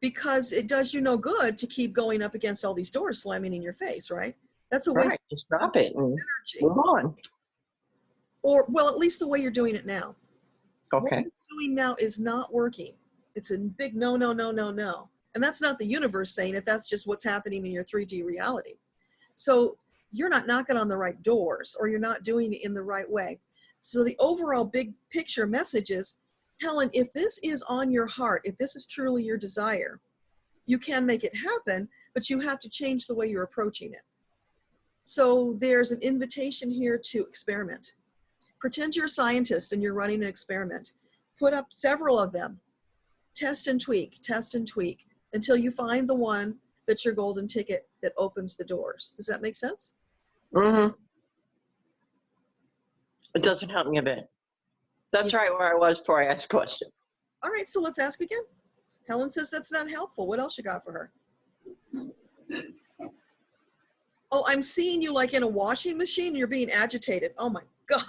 [SPEAKER 1] Because it does you no good to keep going up against all these doors slamming in your face, right? That's a waste
[SPEAKER 8] Right. Just drop it and
[SPEAKER 1] energy.
[SPEAKER 8] move on.
[SPEAKER 1] Or, well, at least the way you're doing it now. What
[SPEAKER 8] Okay.
[SPEAKER 1] you're doing now is not working. It's a big no, no, no, no, no. And that's not the universe saying it. That's just what's happening in your 3D reality. So you're not knocking on the right doors, or you're not doing it in the right way. So the overall big picture message is, Helen, if this is on your heart, if this is truly your desire, you can make it happen, but you have to change the way you're approaching it. So there's an invitation here to experiment. Pretend you're a scientist and you're running an experiment. Put up several of them. Test and tweak until you find the one that's your golden ticket that opens the doors. Does that make sense?
[SPEAKER 8] Mm-hmm. It doesn't help me a bit. That's right where I was before I asked a question.
[SPEAKER 1] All right, so let's ask again. Helen says that's not helpful. What else you got for her? Oh, I'm seeing you like in a washing machine. You're being agitated. Oh my God.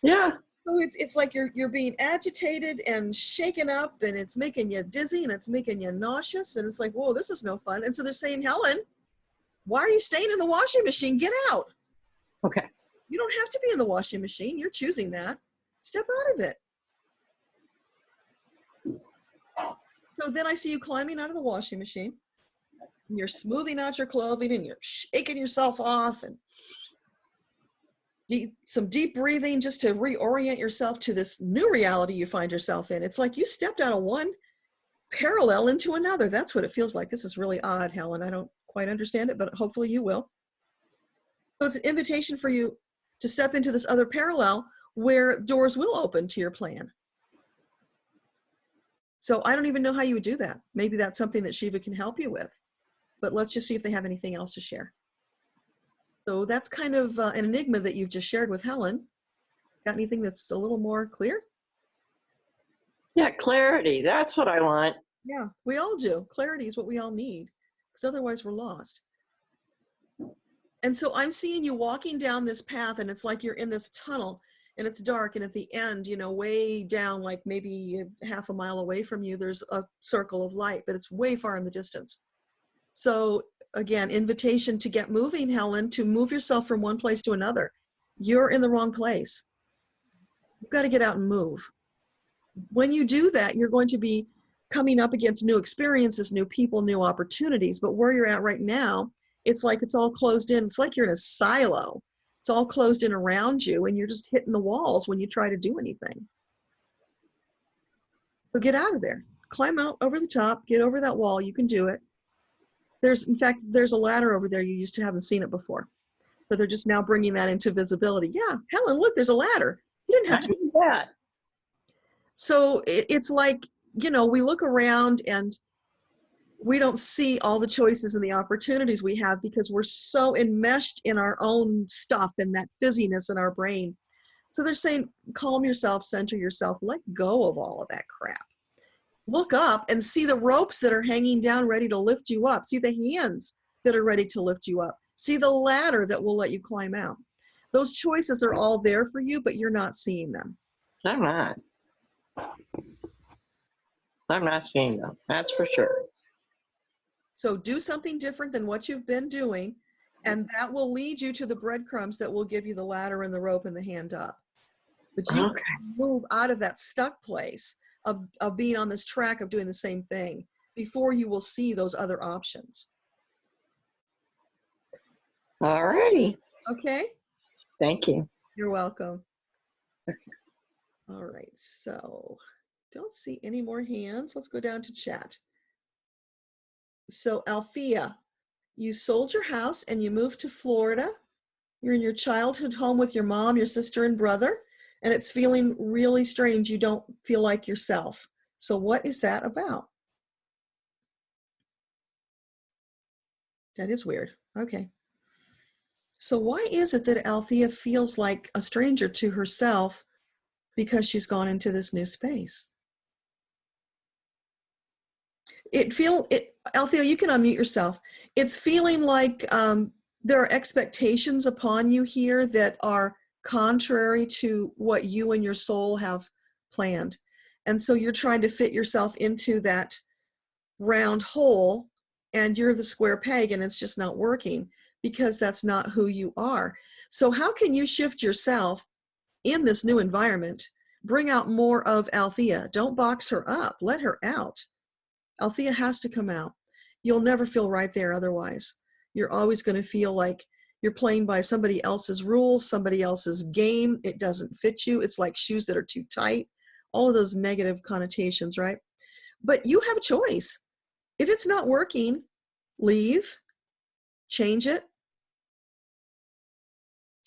[SPEAKER 8] Yeah.
[SPEAKER 1] So it's like you're being agitated and shaken up, and it's making you dizzy and it's making you nauseous, and it's like, whoa, this is no fun. And so they're saying, Helen, why are you staying in the washing machine? Get out.
[SPEAKER 8] Okay.
[SPEAKER 1] You don't have to be in the washing machine. You're choosing that. Step out of it. So then I see you climbing out of the washing machine. And you're smoothing out your clothing and you're shaking yourself off, and some deep breathing just to reorient yourself to this new reality you find yourself in. It's like you stepped out of one parallel into another. That's what it feels like. This is really odd, Helen. I don't quite understand it, but hopefully you will. So it's an invitation for you to step into this other parallel where doors will open to your plan. So I don't even know how you would do that. Maybe that's something that Shiva can help you with. But let's just see if they have anything else to share. So that's kind of an enigma that you've just shared with Helen. Got anything that's a little more clear?
[SPEAKER 8] Yeah, clarity. That's what I want.
[SPEAKER 1] Yeah, we all do. Clarity is what we all need, because otherwise we're lost. And so I'm seeing you walking down this path, and it's like you're in this tunnel, and it's dark, and at the end, you know, way down, like maybe half a mile away from you, there's a circle of light, but it's way far in the distance. So again, invitation to get moving, Helen, to move yourself from one place to another. You're in the wrong place. You've got to get out and move. When you do that, you're going to be coming up against new experiences, new people, new opportunities. But where you're at right now, it's like it's all closed in. It's like you're in a silo. It's all closed in around you, and you're just hitting the walls when you try to do anything. So get out of there. Climb out over the top. Get over that wall. You can do it. In fact, there's a ladder over there. You used to haven't seen it before. So they're just now bringing that into visibility. Yeah, Helen, look, there's a ladder. You didn't have to do that. So it's like, you know, we look around and we don't see all the choices and the opportunities we have because we're so enmeshed in our own stuff and that fizziness in our brain. So they're saying, calm yourself, center yourself, let go of all of that crap. Look up and see the ropes that are hanging down ready to lift you up. See the hands that are ready to lift you up. See the ladder that will let you climb out. Those choices are all there for you, but you're not seeing them.
[SPEAKER 8] I'm not. I'm not seeing them. That's for sure.
[SPEAKER 1] So do something different than what you've been doing, and that will lead you to the breadcrumbs that will give you the ladder and the rope and the hand up. But you can move out of that stuck place of being on this track of doing the same thing before you will see those other options.
[SPEAKER 8] All righty.
[SPEAKER 1] Okay.
[SPEAKER 8] Thank you.
[SPEAKER 1] You're welcome. All right, so don't see any more hands. Let's go down to chat. So Althea, you sold your house and you moved to Florida. You're in your childhood home with your mom, your sister, and brother, and it's feeling really strange. You don't feel like yourself. So what is that about? That is weird. Okay. So why is it that Althea feels like a stranger to herself because she's gone into this new space? Althea, you can unmute yourself. It's feeling like there are expectations upon you here that are contrary to what you and your soul have planned. And so you're trying to fit yourself into that round hole, and you're the square peg, and it's just not working because that's not who you are. So how can you shift yourself in this new environment? Bring out more of Althea. Don't box her up. Let her out. Althea has to come out. You'll never feel right there otherwise. You're always going to feel like you're playing by somebody else's rules, somebody else's game. It doesn't fit you. It's like shoes that are too tight. All of those negative connotations, right? But you have a choice. If it's not working, leave, change it,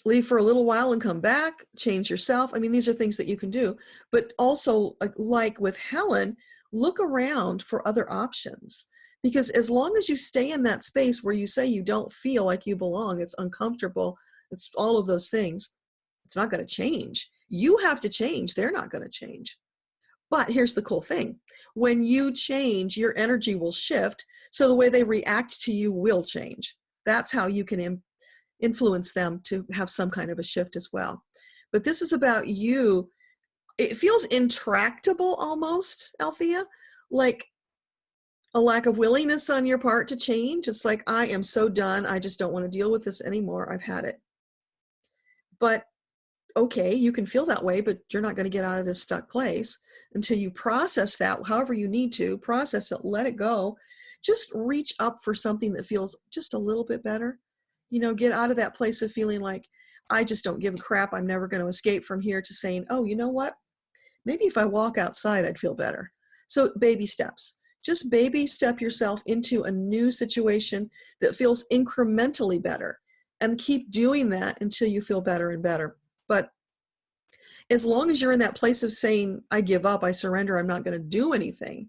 [SPEAKER 1] leave for a little while and come back, change yourself. I mean, these are things that you can do. But also, like with Helen, look around for other options. Because as long as you stay in that space where you say you don't feel like you belong, it's uncomfortable, it's all of those things, it's not going to change. You have to change. They're not going to change. But here's the cool thing. When you change, your energy will shift, so the way they react to you will change. That's how you can influence them to have some kind of a shift as well. But this is about you it feels intractable almost, Althea, like a lack of willingness on your part to change. It's like, I am so done. I just don't want to deal with this anymore. I've had it. But okay, you can feel that way, but you're not going to get out of this stuck place until you process that, however you need to process it, let it go. Just reach up for something that feels just a little bit better. You know, get out of that place of feeling like, I just don't give a crap, I'm never going to escape from here, to saying, oh, you know what? Maybe if I walk outside, I'd feel better. So baby steps. Just baby step yourself into a new situation that feels incrementally better, and keep doing that until you feel better and better. But as long as you're in that place of saying, I give up, I surrender, I'm not going to do anything,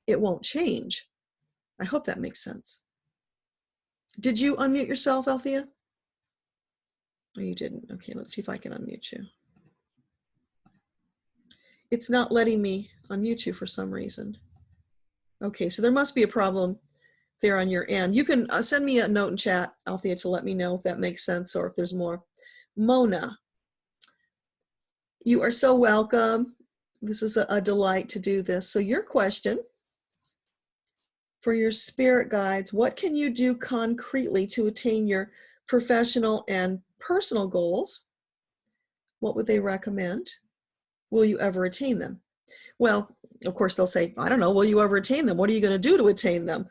[SPEAKER 1] it won't change. I hope that makes sense. Did you unmute yourself, Althea? Oh, you didn't. Okay, let's see if I can unmute you. It's not letting me unmute you for some reason. Okay, so there must be a problem there on your end. You can send me a note in chat, Althea, to let me know if that makes sense or if there's more. Mona, you are so welcome. This is a delight to do this. So your question for your spirit guides, what can you do concretely to attain your professional and personal goals? What would they recommend? Will you ever attain them? Well, of course, they'll say, I don't know, will you ever attain them? What are you going to do to attain them?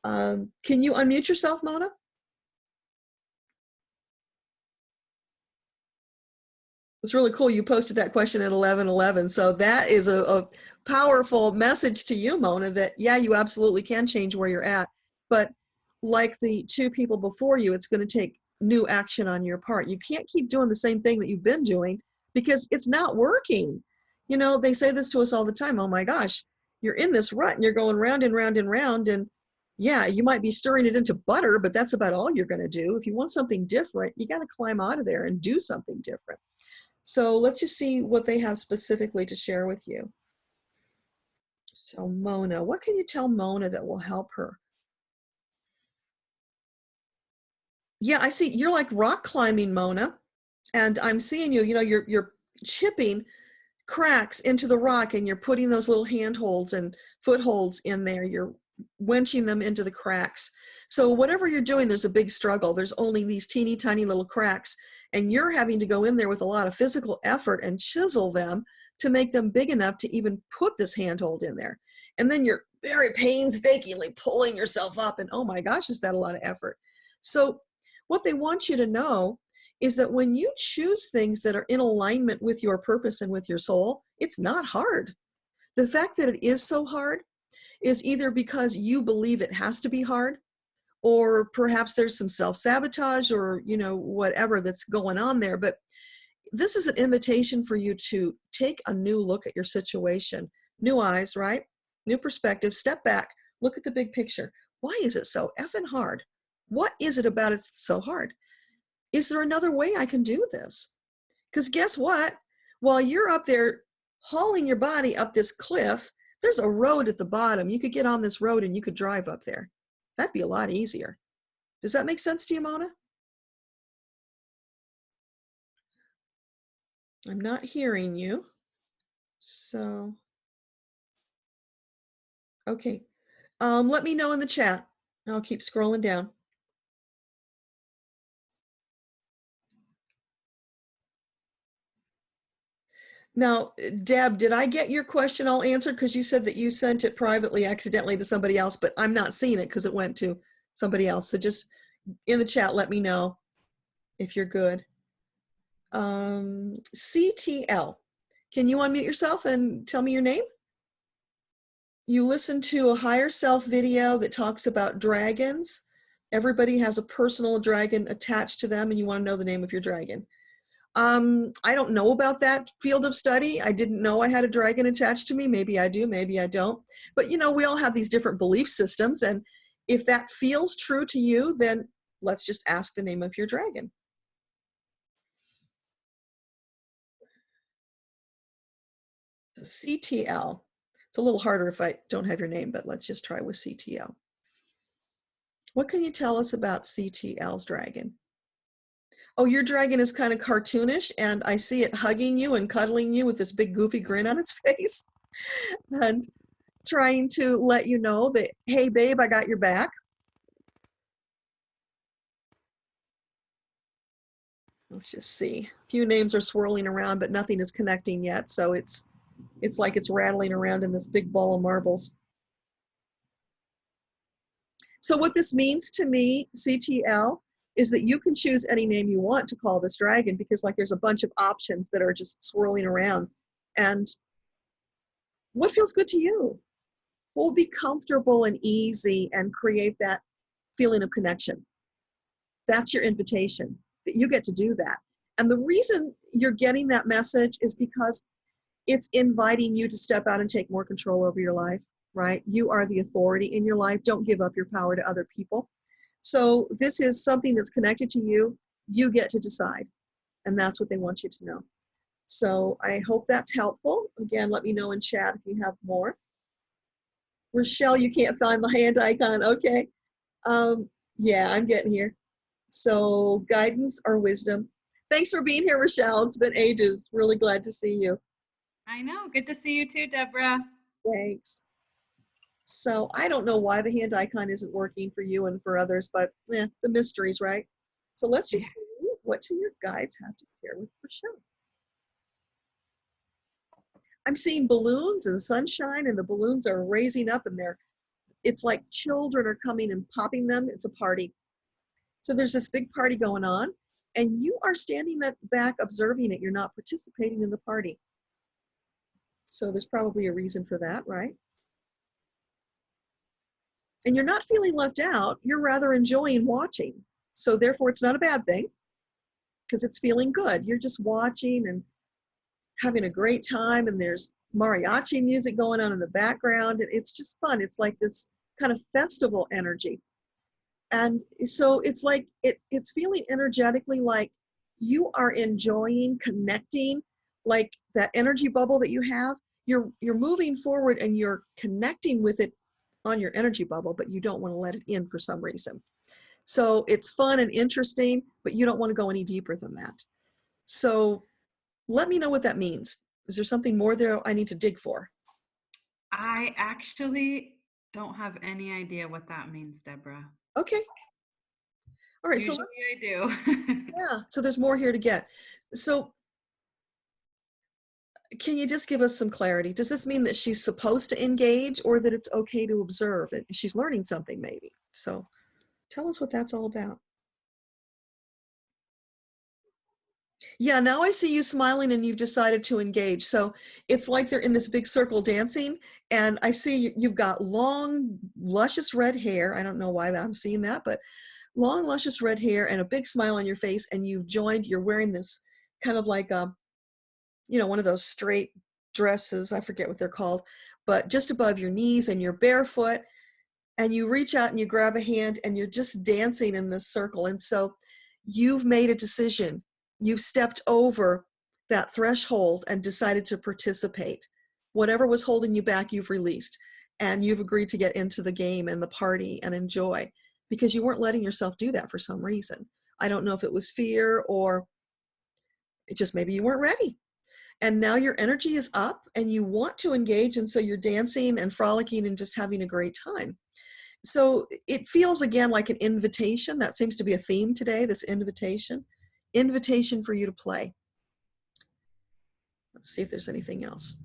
[SPEAKER 1] Can you unmute yourself, Mona? It's really cool. You posted that question at 11:11. So that is a powerful message to you, Mona, that, yeah, you absolutely can change where you're at. But like the two people before you, it's going to take new action on your part. You can't keep doing the same thing that you've been doing because it's not working. You know, they say this to us all the time. Oh my gosh, you're in this rut and you're going round and round and round. And yeah, you might be stirring it into butter, but that's about all you're going to do. If you want something different, you got to climb out of there and do something different. So let's just see what they have specifically to share with you. So Mona, what can you tell Mona that will help her? Yeah, I see you're like rock climbing, Mona. And I'm seeing you, you know, you're chipping cracks into the rock and you're putting those little handholds and footholds in there. You're wenching them into the cracks. So whatever you're doing, there's a big struggle. There's only these teeny tiny little cracks, and you're having to go in there with a lot of physical effort and chisel them to make them big enough to even put this handhold in there. And then you're very painstakingly pulling yourself up, and oh my gosh, is that a lot of effort. So what they want you to know is that when you choose things that are in alignment with your purpose and with your soul, it's not hard. The fact that it is so hard is either because you believe it has to be hard, or perhaps there's some self-sabotage or, you know, whatever that's going on there. But this is an invitation for you to take a new look at your situation. New eyes, right? New perspective, step back, look at the big picture. Why is it so effing hard? What is it about it that's so hard? Is there another way I can do this? Because guess what? While you're up there hauling your body up this cliff, there's a road at the bottom. You could get on this road and you could drive up there. That'd be a lot easier. Does that make sense to you, Mona? I'm not hearing you. So, okay. Let me know in the chat. I'll keep scrolling down. Now, Deb, did I get your question all answered? Because you said that you sent it privately accidentally to somebody else, but I'm not seeing it because it went to somebody else. So just in the chat, let me know if you're good. CTL, can you unmute yourself and tell me your name? You listened to a higher self video that talks about dragons. Everybody has a personal dragon attached to them, and you want to know the name of your dragon. I don't know about that field of study. I didn't know I had a dragon attached to me. Maybe I do, maybe I don't. But you know, we all have these different belief systems, and if that feels true to you, then let's just ask the name of your dragon. So CTL. It's a little harder if I don't have your name, but let's just try with CTL. What can you tell us about CTL's dragon? Oh, your dragon is kind of cartoonish, and I see it hugging you and cuddling you with this big goofy grin on its face and trying to let you know that, hey, babe, I got your back. Let's just see. A few names are swirling around, but nothing is connecting yet. So it's like it's rattling around in this big ball of marbles. So what this means to me, CTL, is that you can choose any name you want to call this dragon, because like there's a bunch of options that are just swirling around. And what feels good to you? What will be comfortable and easy and create that feeling of connection? That's your invitation, that you get to do that. And the reason you're getting that message is because it's inviting you to step out and take more control over your life, right? You are the authority in your life. Don't give up your power to other people. So this is something that's connected to you. You get to decide. And that's what they want you to know. So I hope that's helpful. Again, let me know in chat if you have more. Rochelle, you can't find the hand icon. Okay. Yeah, I'm getting here. So guidance or wisdom. Thanks for being here, Rochelle. It's been ages. Really glad to see you.
[SPEAKER 9] I know. Good to see you too, Deborah.
[SPEAKER 1] Thanks. So I don't know why the hand icon isn't working for you and for others, but the mysteries, right? So let's just see what do your guides have to share with Rochelle. I'm seeing balloons and sunshine, and the balloons are raising up, and it's like children are coming and popping them. It's a party. So there's this big party going on, and you are standing back observing it. You're not participating in the party. So there's probably a reason for that, right? And you're not feeling left out. You're rather enjoying watching. So therefore, it's not a bad thing because it's feeling good. You're just watching and having a great time, and there's mariachi music going on in the background, and it's just fun. It's like this kind of festival energy. And so it's like it's feeling energetically like you are enjoying connecting, like that energy bubble that you have. You're moving forward and you're connecting with it on your energy bubble, but you don't want to let it in for some reason. So it's fun and interesting, but you don't want to go any deeper than that. So let me know what that means. Is there something more there I need to dig for?
[SPEAKER 9] I actually don't have any idea what that means, Deborah.
[SPEAKER 1] Okay. All right.
[SPEAKER 9] Usually
[SPEAKER 1] So
[SPEAKER 9] I do.
[SPEAKER 1] yeah. So there's more here to get. So can you just give us some clarity? Does this mean that she's supposed to engage, or that it's okay to observe it? She's learning something maybe. So tell us what that's all about. Yeah, now I see you smiling and you've decided to engage. So it's like they're in this big circle dancing, and I see you've got long, luscious red hair. I don't know why I'm seeing that, but long, luscious red hair and a big smile on your face, and you're wearing this kind of like one of those straight dresses, I forget what they're called, but just above your knees, and you're barefoot, and you reach out and you grab a hand and you're just dancing in this circle. And so you've made a decision. You've stepped over that threshold and decided to participate. Whatever was holding you back, you've released, and you've agreed to get into the game and the party and enjoy, because you weren't letting yourself do that for some reason. I don't know if it was fear or it just maybe you weren't ready. And now your energy is up and you want to engage, and so you're dancing and frolicking and just having a great time. So it feels again like an invitation. That seems to be a theme today, this invitation for you to play. Let's see if there's anything else.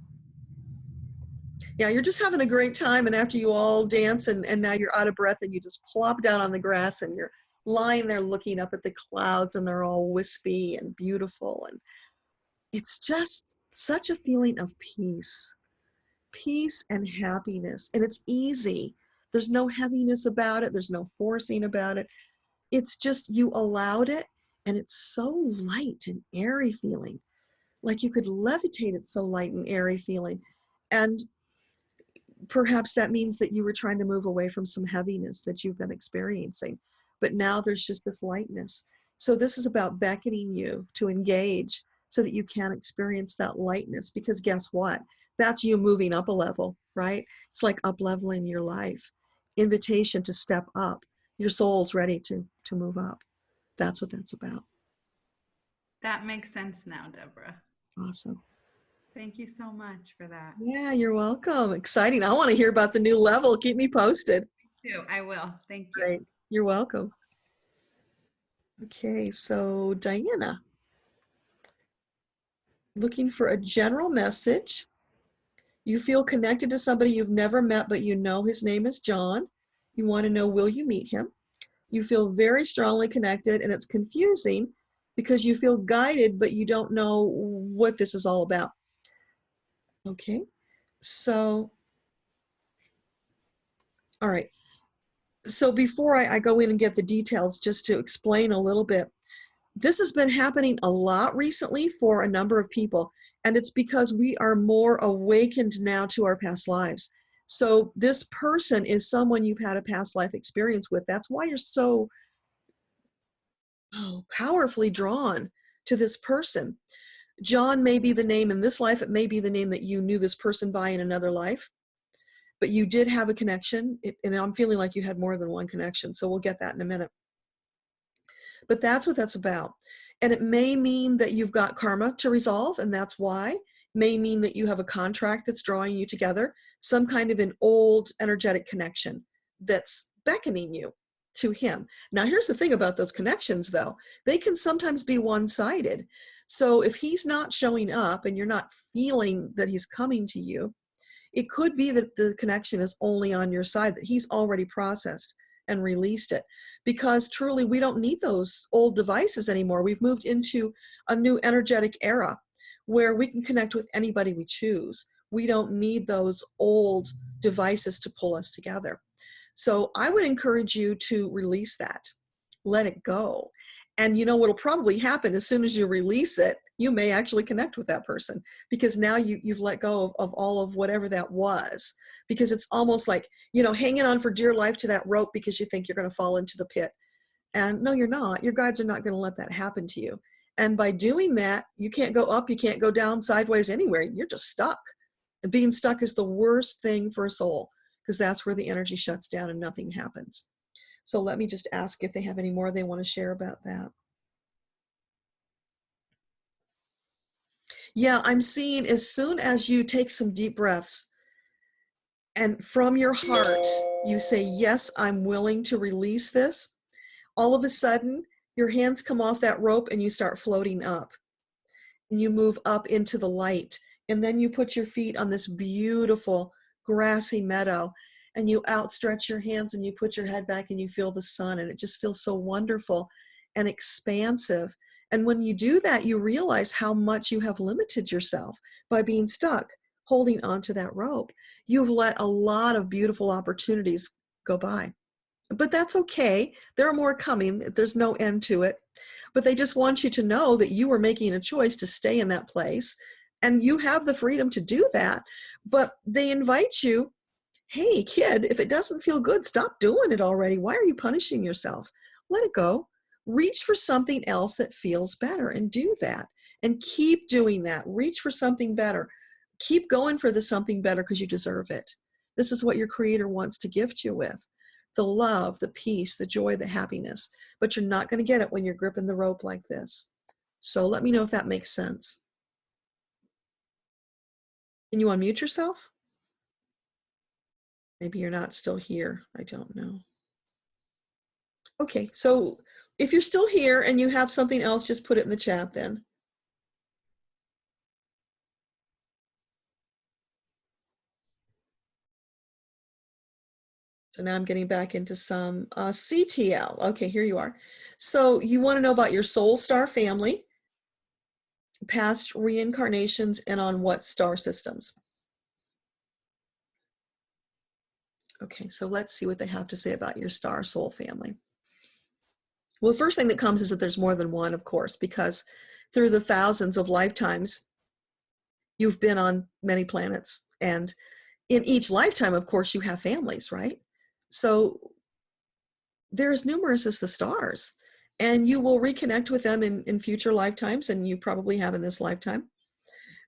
[SPEAKER 1] Yeah, you're just having a great time, and after you all dance and now you're out of breath and you just plop down on the grass and you're lying there looking up at the clouds, and they're all wispy and beautiful, and it's just such a feeling of peace and happiness, and it's easy. There's no heaviness about it. There's no forcing about it. It's just you allowed it, and it's so light and airy feeling, like you could levitate. It's so light and airy feeling. And perhaps that means that you were trying to move away from some heaviness that you've been experiencing, but now there's just this lightness. So this is about beckoning you to engage so that you can experience that lightness, because guess what? That's you moving up a level, right? It's like up leveling your life. Invitation to step up. Your soul's ready to move up. That's what that's about.
[SPEAKER 9] That makes sense now, Deborah.
[SPEAKER 1] Awesome.
[SPEAKER 9] Thank you so much for that.
[SPEAKER 1] Yeah, you're welcome. Exciting. I want to hear about the new level. Keep me posted.
[SPEAKER 9] Me too. I will. Thank you.
[SPEAKER 1] Great. You're welcome. Okay, so Diana, looking for a general message. You feel connected to somebody you've never met, but you know his name is John. You want to know, will you meet him? You feel very strongly connected, and it's confusing because you feel guided, but you don't know what this is all about. Okay, so, all right. So before I go in and get the details, just to explain a little bit, this has been happening a lot recently for a number of people, and it's because we are more awakened now to our past lives. So this person is someone you've had a past life experience with. That's why you're so powerfully drawn to this person. John may be the name in this life. It may be the name that you knew this person by in another life. But you did have a connection, and I'm feeling like you had more than one connection, so we'll get that in a minute. But that's what that's about. And it may mean that you've got karma to resolve, and that's why. It may mean that you have a contract that's drawing you together, some kind of an old energetic connection that's beckoning you to him. Now, here's the thing about those connections, though. They can sometimes be one-sided. So if he's not showing up and you're not feeling that he's coming to you, it could be that the connection is only on your side, that he's already processed and released it. Because truly, we don't need those old devices anymore. We've moved into a new energetic era where we can connect with anybody we choose. We don't need those old devices to pull us together. So I would encourage you to release that. Let it go. And you know what'll probably happen as soon as you release it, you may actually connect with that person, because now you've let go of all of whatever that was, because it's almost like, you know, hanging on for dear life to that rope because you think you're going to fall into the pit. And no, you're not. Your guides are not going to let that happen to you. And by doing that, you can't go up, you can't go down, sideways, anywhere. You're just stuck. And being stuck is the worst thing for a soul, because that's where the energy shuts down and nothing happens. So let me just ask if they have any more they want to share about that. Yeah, I'm seeing as soon as you take some deep breaths and from your heart, you say, yes, I'm willing to release this. All of a sudden, your hands come off that rope and you start floating up. And you move up into the light. And then you put your feet on this beautiful grassy meadow. And you outstretch your hands and you put your head back and you feel the sun. And it just feels so wonderful and expansive. And when you do that, you realize how much you have limited yourself by being stuck, holding onto that rope. You've let a lot of beautiful opportunities go by. But that's okay. There are more coming. There's no end to it. But they just want you to know that you are making a choice to stay in that place. And you have the freedom to do that. But they invite you, hey, kid, if it doesn't feel good, stop doing it already. Why are you punishing yourself? Let it go. Reach for something else that feels better and do that. And keep doing that. Reach for something better. Keep going for the something better because you deserve it. This is what your Creator wants to gift you with. The love, the peace, the joy, the happiness. But you're not going to get it when you're gripping the rope like this. So let me know if that makes sense. Can you unmute yourself? Maybe you're not still here. I don't know. Okay, so if you're still here and you have something else, just put it in the chat then. So now I'm getting back into some CTL. Okay, here you are. So you want to know about your soul star family, past reincarnations, and on what star systems. Okay, so let's see what they have to say about your star soul family. Well, the first thing that comes is that there's more than one, of course, because through the thousands of lifetimes, you've been on many planets. And in each lifetime, of course, you have families, right? So they're as numerous as the stars. And you will reconnect with them in future lifetimes, and you probably have in this lifetime.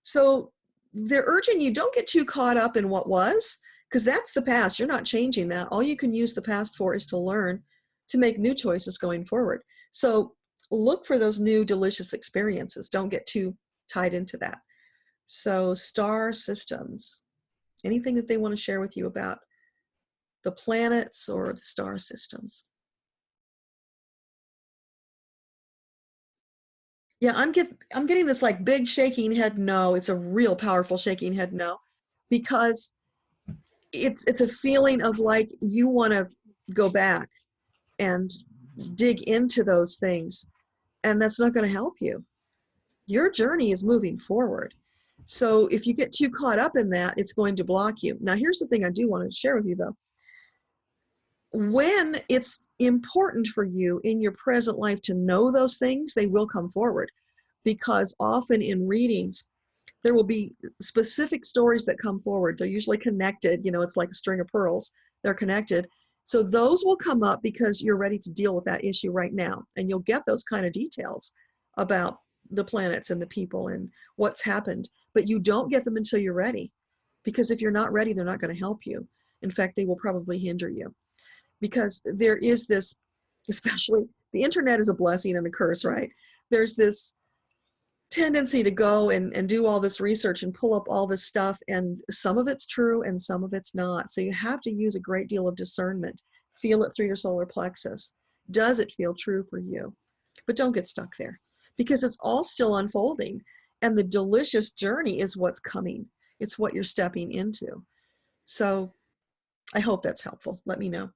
[SPEAKER 1] So they're urging you, don't get too caught up in what was, because that's the past. You're not changing that. All you can use the past for is to learn to make new choices going forward. So look for those new delicious experiences. Don't get too tied into that. So star systems, anything that they want to share with you about the planets or the star systems? Yeah, I'm getting this like big shaking head no. It's a real powerful shaking head no, because it's a feeling of like you want to go back and dig into those things, and that's not going to help you. Your journey is moving forward. So if you get too caught up in that, it's going to block you. Now, here's the thing I do want to share with you, though. When it's important for you in your present life to know those things, they will come forward, because often in readings, there will be specific stories that come forward. They're usually connected. You know, it's like a string of pearls. They're connected. So those will come up because you're ready to deal with that issue right now. And you'll get those kind of details about the planets and the people and what's happened. But you don't get them until you're ready. Because if you're not ready, they're not going to help you. In fact, they will probably hinder you. Because there is this, especially the internet is a blessing and a curse, right? There's this tendency to go and do all this research and pull up all this stuff, and some of it's true and some of it's not. So you have to use a great deal of discernment. Feel it through your solar plexus. Does it feel true for you? But don't get stuck there, because it's all still unfolding, and the delicious journey is what's coming. It's what you're stepping into. So I hope that's helpful. Let me know.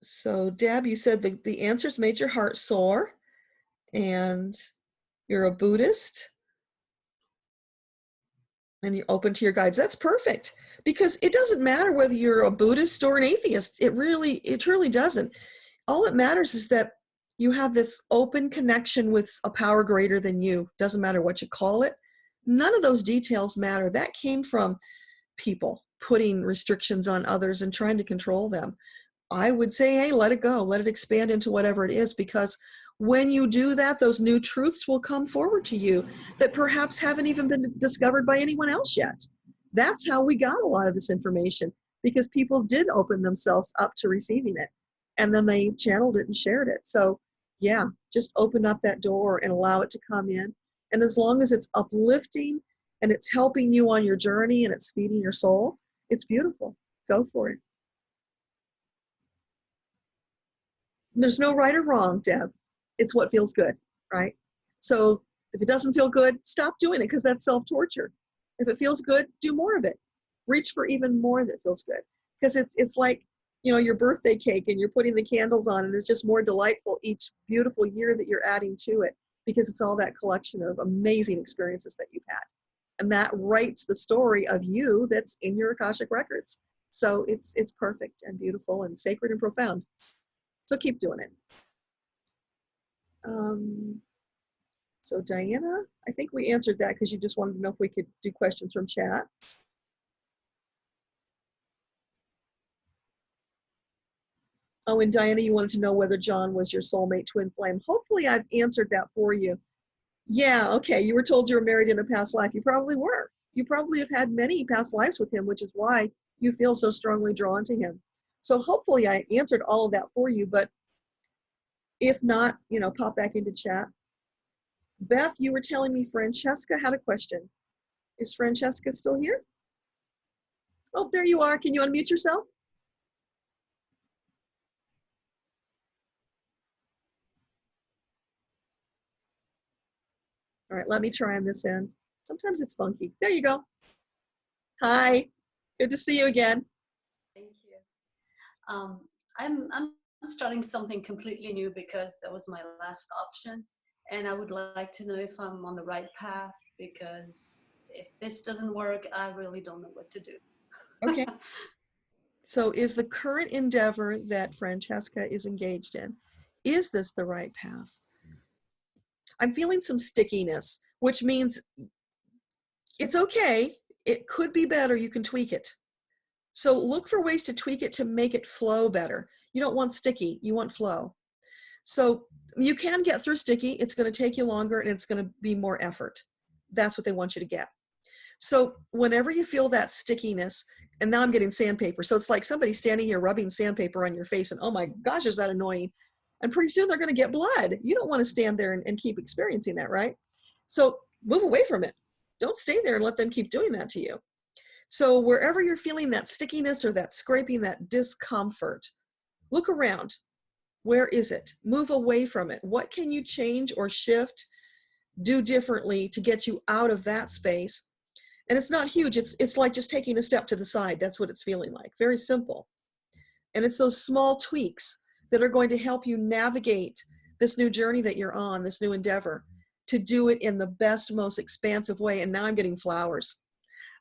[SPEAKER 1] So Deb, you said the answers made your heart soar, and you're a Buddhist, and you're open to your guides. That's perfect, because it doesn't matter whether you're a Buddhist or an atheist. It truly doesn't. All that matters is that you have this open connection with a power greater than you. Doesn't matter what you call it. None of those details matter. That came from people putting restrictions on others and trying to control them. I would say, hey, let it go. Let it expand into whatever it is, because when you do that, those new truths will come forward to you that perhaps haven't even been discovered by anyone else yet. That's how we got a lot of this information, because people did open themselves up to receiving it, and then they channeled it and shared it. So yeah, just open up that door and allow it to come in. And as long as it's uplifting and it's helping you on your journey and it's feeding your soul, it's beautiful. Go for it. There's no right or wrong, Deb. It's what feels good, right? So if it doesn't feel good, stop doing it, because that's self-torture. If it feels good, do more of it. Reach for even more that feels good, because it's like, you know, your birthday cake, and you're putting the candles on, and it's just more delightful each beautiful year that you're adding to it, because it's all that collection of amazing experiences that you've had. And that writes the story of you that's in your Akashic records. So it's perfect and beautiful and sacred and profound. So keep doing it. So Diana, I think we answered that, because you just wanted to know if we could do questions from chat. Oh, and Diana, you wanted to know whether John was your soulmate twin flame. Hopefully I've answered that for you. Yeah, okay, you were told you were married in a past life. You probably were. You probably have had many past lives with him, which is why you feel so strongly drawn to him. So hopefully I answered all of that for you, but if not, you know, pop back into chat. Beth, you were telling me Francesca had a question. Is Francesca still here? Oh, there you are. Can you unmute yourself? All right, let me try on this end. Sometimes it's funky. There you go. Hi, good to see you again.
[SPEAKER 10] Thank you. I'm starting something completely new, because that was my last option. And I would like to know if I'm on the right path, because if this doesn't work, I really don't know what to do.
[SPEAKER 1] Okay. So is the current endeavor that Francesca is engaged in, is this the right path? I'm feeling some stickiness, which means it's okay. It could be better. You can tweak it. So look for ways to tweak it to make it flow better. You don't want sticky, you want flow. So you can get through sticky. It's going to take you longer, and it's going to be more effort. That's what they want you to get. So whenever you feel that stickiness, and now I'm getting sandpaper. So it's like somebody standing here rubbing sandpaper on your face and, oh my gosh, is that annoying? And pretty soon they're going to get blood. You don't want to stand there and keep experiencing that, right? So move away from it. Don't stay there and let them keep doing that to you. So wherever you're feeling that stickiness or that scraping, that discomfort, look around. Where is it? Move away from it. What can you change or shift, do differently to get you out of that space? And it's not huge. It's like just taking a step to the side. That's what it's feeling like. Very simple. And it's those small tweaks that are going to help you navigate this new journey that you're on, this new endeavor, to do it in the best, most expansive way. And now I'm getting flowers.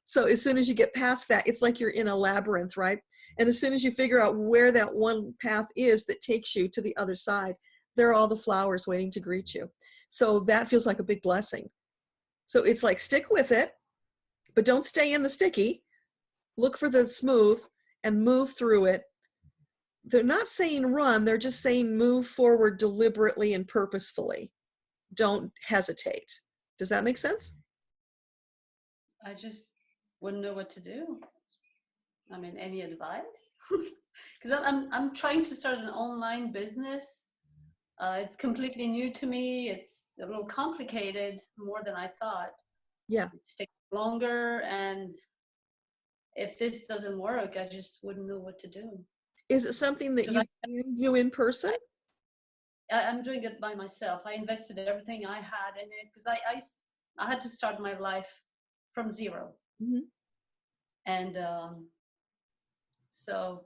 [SPEAKER 1] So as soon as you get past that, it's like you're in a labyrinth, right? And as soon as you figure out where that one path is that takes you to the other side, there are all the flowers waiting to greet you. So that feels like a big blessing. So it's like, stick with it, but don't stay in the sticky. Look for the smooth and move through it. They're not saying run, they're just saying move forward deliberately and purposefully. Don't hesitate. Does that make sense?
[SPEAKER 10] I just wouldn't know what to do. I mean, any advice? Because I'm trying to start an online business. It's completely new to me. It's a little complicated, more than I thought.
[SPEAKER 1] Yeah.
[SPEAKER 10] It's taking longer, and if this doesn't work, I just wouldn't know what to do.
[SPEAKER 1] Is it something that you can do in person?
[SPEAKER 10] I'm doing it by myself. I invested everything I had in it because I had to start my life from zero.
[SPEAKER 1] Mm-hmm.
[SPEAKER 10] And so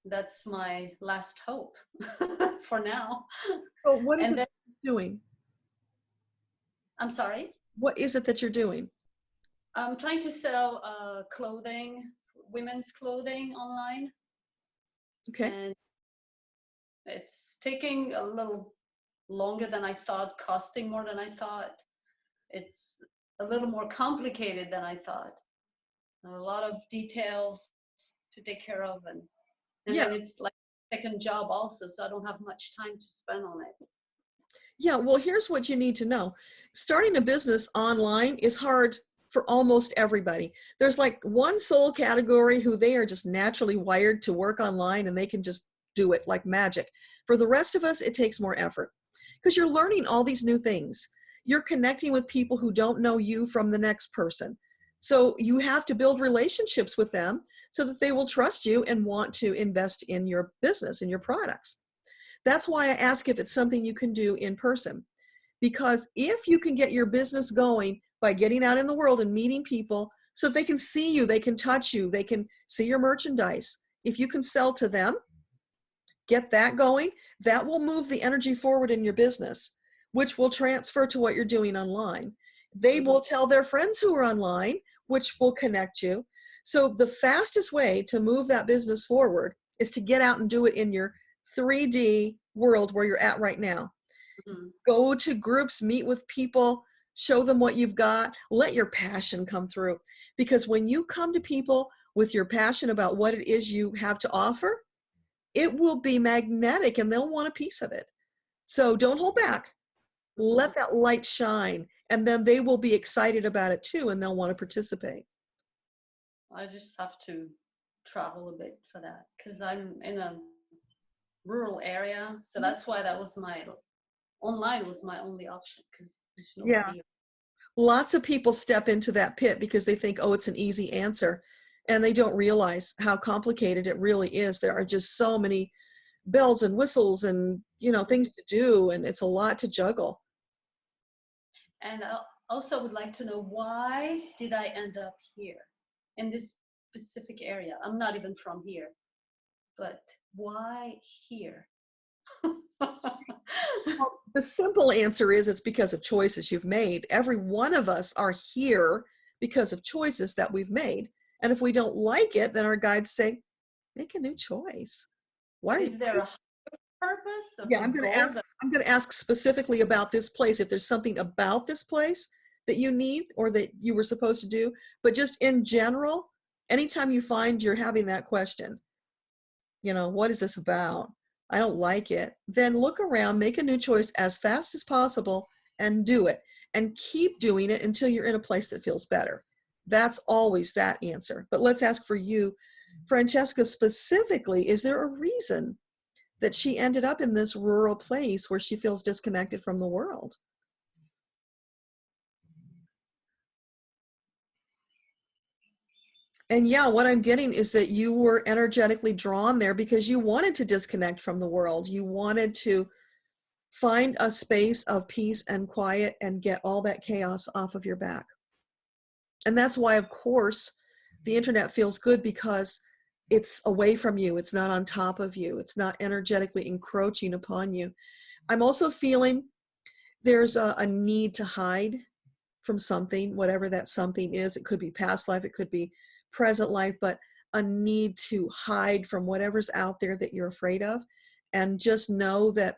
[SPEAKER 10] that's my last hope for now.
[SPEAKER 1] So what is it that you're doing?
[SPEAKER 10] I'm sorry?
[SPEAKER 1] What is it that you're doing?
[SPEAKER 10] I'm trying to sell clothing, women's clothing online.
[SPEAKER 1] Okay.
[SPEAKER 10] And it's taking a little longer than I thought, costing more than I thought. It's a little more complicated than I thought. A lot of details to take care of, and
[SPEAKER 1] yeah.
[SPEAKER 10] Then it's like a second job also, so I don't have much time to spend on it.
[SPEAKER 1] Yeah, well, here's what you need to know. Starting a business online is hard for almost everybody. There's like one soul category who they are just naturally wired to work online and they can just do it like magic. For the rest of us, it takes more effort because you're learning all these new things. You're connecting with people who don't know you from the next person. So you have to build relationships with them so that they will trust you and want to invest in your business and your products. That's why I ask if it's something you can do in person. Because if you can get your business going by getting out in the world and meeting people so that they can see you, they can touch you, they can see your merchandise. If you can sell to them, get that going, that will move the energy forward in your business, which will transfer to what you're doing online. They will tell their friends who are online, which will connect you. So the fastest way to move that business forward is to get out and do it in your 3D world where you're at right now. Mm-hmm. Go to groups, meet with people, show them what you've got, let your passion come through. Because when you come to people with your passion about what it is you have to offer, it will be magnetic and they'll want a piece of it. So don't hold back. Let that light shine, and then they will be excited about it too, and they'll want to participate.
[SPEAKER 10] I just have to travel a bit for that because I'm in a rural area, so that's why that was online was my only option because there's no video.
[SPEAKER 1] Lots of people step into that pit because they think, oh, it's an easy answer, and they don't realize how complicated it really is. There are just so many bells and whistles and things to do, and it's a lot to juggle.
[SPEAKER 10] And I also would like to know, why did I end up here in this specific area? I'm not even from here, but why here?
[SPEAKER 1] Well, the simple answer is it's because of choices you've made. Every one of us are here because of choices that we've made. And if we don't like it, then our guides say, make a new choice. Why is there a
[SPEAKER 10] purpose?
[SPEAKER 1] Yeah, I'm going to ask specifically about this place, if there's something about this place that you need or that you were supposed to do. But just in general, anytime you find you're having that question, what is this about? I don't like it. Then look around, make a new choice as fast as possible and do it. and keep doing it until you're in a place that feels better. That's always that answer. But let's ask for you, Francesca, specifically, is there a reason that she ended up in this rural place where she feels disconnected from the world? And yeah, what I'm getting is that you were energetically drawn there because you wanted to disconnect from the world. You wanted to find a space of peace and quiet and get all that chaos off of your back. And that's why, of course, the internet feels good, because it's away from you. It's not on top of you. It's not energetically encroaching upon you. I'm also feeling there's a need to hide from something, whatever that something is. It could be past life, it could be present life, but a need to hide from whatever's out there that you're afraid of. And just know that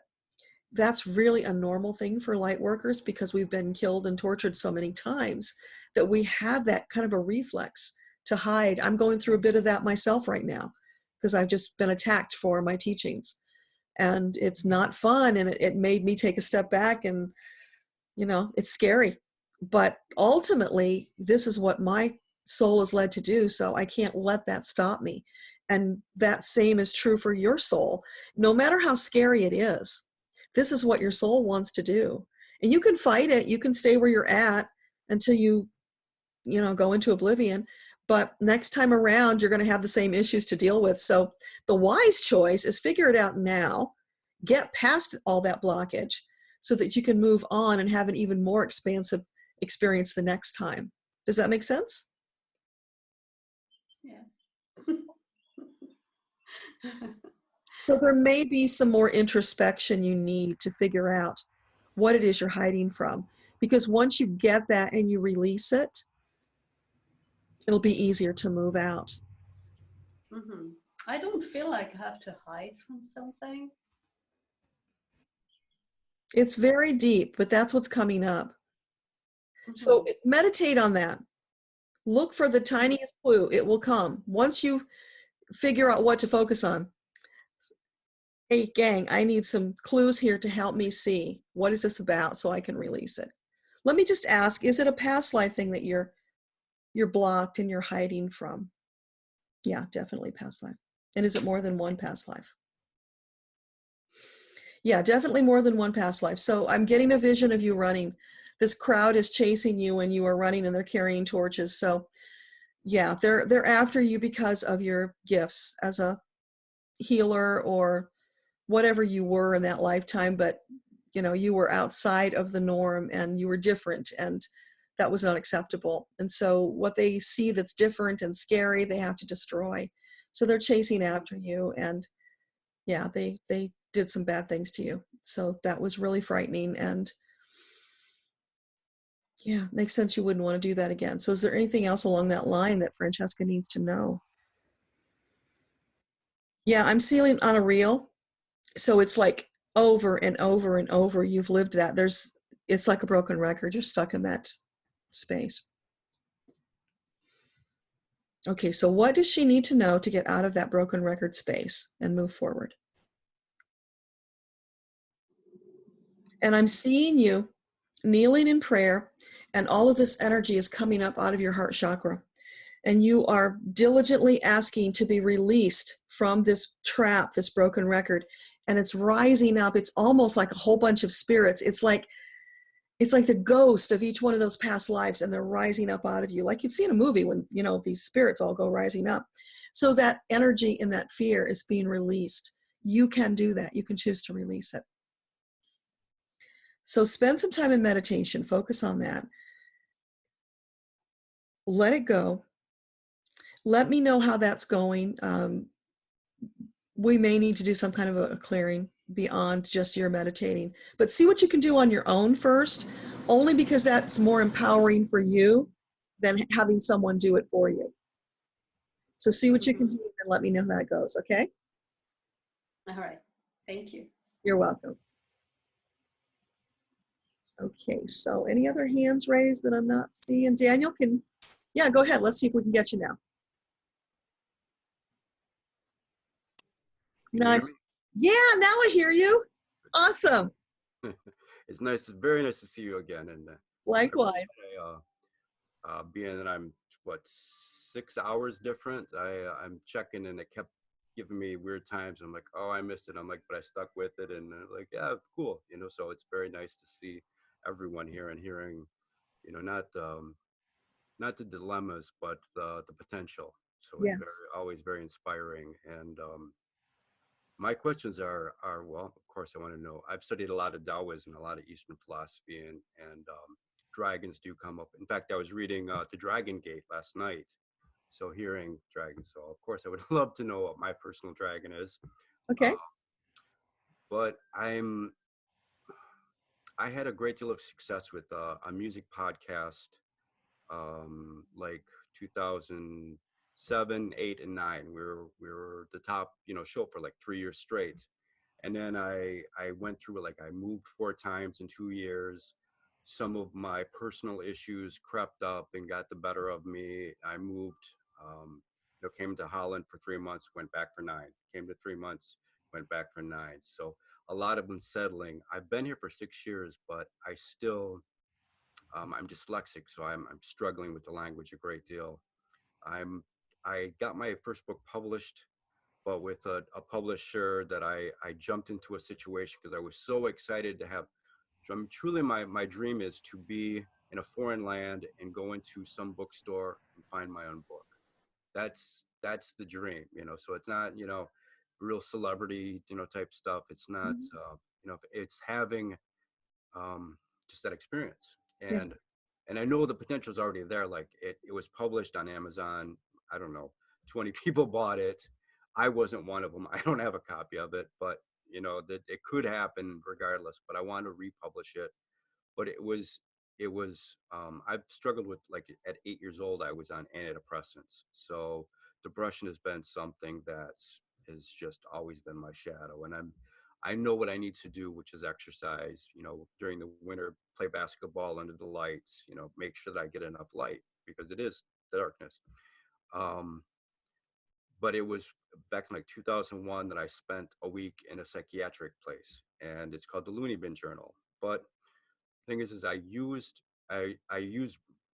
[SPEAKER 1] that's really a normal thing for light workers, because we've been killed and tortured so many times that we have that kind of a reflex to hide. I'm going through a bit of that myself right now, because I've just been attacked for my teachings, and it's not fun. And it made me take a step back, and, you know, it's scary, but ultimately this is what my soul is led to do. So I can't let that stop me. And that same is true for your soul. No matter how scary it is, this is what your soul wants to do. And you can fight it. You can stay where you're at until you go into oblivion. But next time around, you're going to have the same issues to deal with. So the wise choice is figure it out now, get past all that blockage so that you can move on and have an even more expansive experience the next time. Does that make sense?
[SPEAKER 10] Yes.
[SPEAKER 1] So there may be some more introspection you need to figure out what it is you're hiding from. Because once you get that and you release it, it'll be easier to move out.
[SPEAKER 10] Mm-hmm. I don't feel like I have to hide from something.
[SPEAKER 1] It's very deep, but that's what's coming up. Mm-hmm. So meditate on that. Look for the tiniest clue. It will come. Once you figure out what to focus on. Hey, gang, I need some clues here to help me see what is this about so I can release it. Let me just ask, is it a past life thing that you're blocked and you're hiding from? Yeah, definitely past life. And is it more than one past life? Yeah, definitely more than one past life. So I'm getting a vision of you running. This crowd is chasing you and you are running and they're carrying torches. So yeah, they're after you because of your gifts as a healer or whatever you were in that lifetime. But you were outside of the norm and you were different, and that was not acceptable. And so what they see that's different and scary, they have to destroy. So they're chasing after you, and yeah, they did some bad things to you. So that was really frightening, and yeah, makes sense you wouldn't want to do that again. So is there anything else along that line that Francesca needs to know? Yeah, I'm sealing on a reel. So it's like over and over and over you've lived that. It's like a broken record. You're stuck in that space. Okay, so what does she need to know to get out of that broken record space and move forward? And I'm seeing you kneeling in prayer, and all of this energy is coming up out of your heart chakra. And you are diligently asking to be released from this trap, this broken record. And it's rising up. It's almost like a whole bunch of spirits. It's like the ghost of each one of those past lives, and they're rising up out of you. Like you'd see in a movie when, these spirits all go rising up. So that energy and that fear is being released. You can do that. You can choose to release it. So spend some time in meditation. Focus on that. Let it go. Let me know how that's going. We may need to do some kind of a clearing beyond just your meditating, but see what you can do on your own first, only because that's more empowering for you than having someone do it for you. So see what you can do and let me know how it goes, okay?
[SPEAKER 10] All right. Thank you.
[SPEAKER 1] You're welcome. Okay, so any other hands raised that I'm not seeing? Daniel, yeah, go ahead. Let's see if we can get you now. Nice. Yeah, now I hear you. Awesome.
[SPEAKER 11] It's very nice to see you again. And
[SPEAKER 1] Likewise.
[SPEAKER 11] Being that I'm what 6 hours different, I'm checking and it kept giving me weird times. I'm like, oh, I missed it. I'm like, but I stuck with it, and like, yeah, cool. So it's very nice to see everyone here and hearing, not the dilemmas, but the potential. So it's
[SPEAKER 1] Yes.
[SPEAKER 11] always very inspiring. And my questions are well, of course, I want to know. I've studied a lot of Taoism, a lot of Eastern philosophy, and dragons do come up. In fact, I was reading The Dragon Gate last night, so hearing dragons. So of course, I would love to know what my personal dragon is.
[SPEAKER 1] Okay.
[SPEAKER 11] But I had a great deal of success with a music podcast, like 2007, 8, and 9. We were the top show for like 3 years straight. And then I went through, like, I moved 4 times in 2 years. Some of my personal issues crept up and got the better of me. I moved, came to Holland for 3 months, went back for 9. Came to 3 months, went back for 9. So a lot of unsettling. I've been here for 6 years, but I still, I'm dyslexic, so I'm struggling with the language a great deal. I got my first book published, but with a publisher that I jumped into a situation because I was so excited to have. So truly, my dream is to be in a foreign land and go into some bookstore and find my own book. That's the dream. So it's not real celebrity type stuff. It's not it's having just that experience.
[SPEAKER 1] Yeah.
[SPEAKER 11] And I know the potential is already there. Like it was published on Amazon. I don't know, 20 people bought it. I wasn't one of them. I don't have a copy of it, but that it could happen regardless. But I want to republish it. But I've struggled with, like, at 8 years old, I was on antidepressants. So depression has been something that has just always been my shadow. And I know what I need to do, which is exercise, during the winter, play basketball under the lights, make sure that I get enough light because it is darkness. But it was back in like 2001 that I spent a week in a psychiatric place, and it's called the Looney Bin Journal. But the thing is I used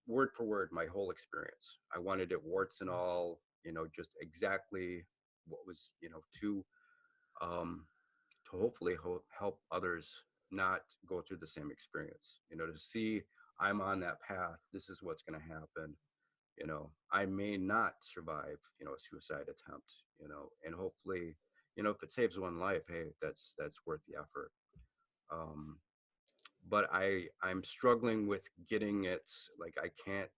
[SPEAKER 11] word for word my whole experience. I wanted it warts and all, just exactly what was, to hopefully help others not go through the same experience. To see I'm on that path. This is what's going to happen. I may not survive, a suicide attempt, and hopefully, if it saves one life, hey, that's worth the effort. But I'm struggling with getting it. Like, I can't,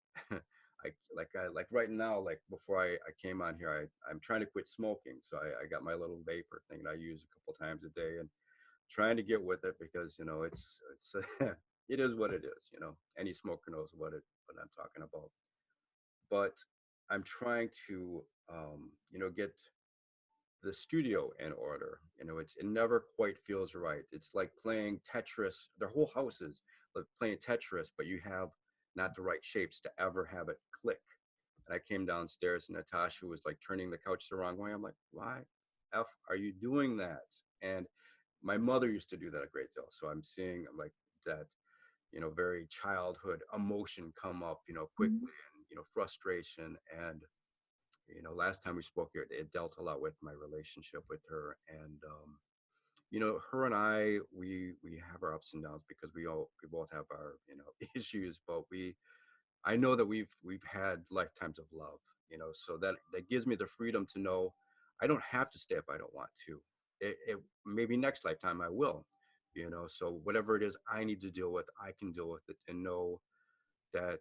[SPEAKER 11] like right now, like before I came on here, I'm trying to quit smoking. So I got my little vapor thing that I use a couple times a day and trying to get with it because, it's, it is what it is, any smoker knows what I'm talking about. But I'm trying to, get the studio in order. It never quite feels right. It's like playing Tetris. The whole house is like playing Tetris, but you have not the right shapes to ever have it click. And I came downstairs and Natasha was like turning the couch the wrong way. I'm like, why F are you doing that? And my mother used to do that a great deal. So I'm seeing like that, very childhood emotion come up, quickly, and, frustration. And, last time we spoke here, it dealt a lot with my relationship with her. And, her and I, we have our ups and downs because we both have our, issues, but I know that we've had lifetimes of love, so that gives me the freedom to know I don't have to stay if I don't want to. It maybe next lifetime I will, so whatever it is I need to deal with, I can deal with it and know that,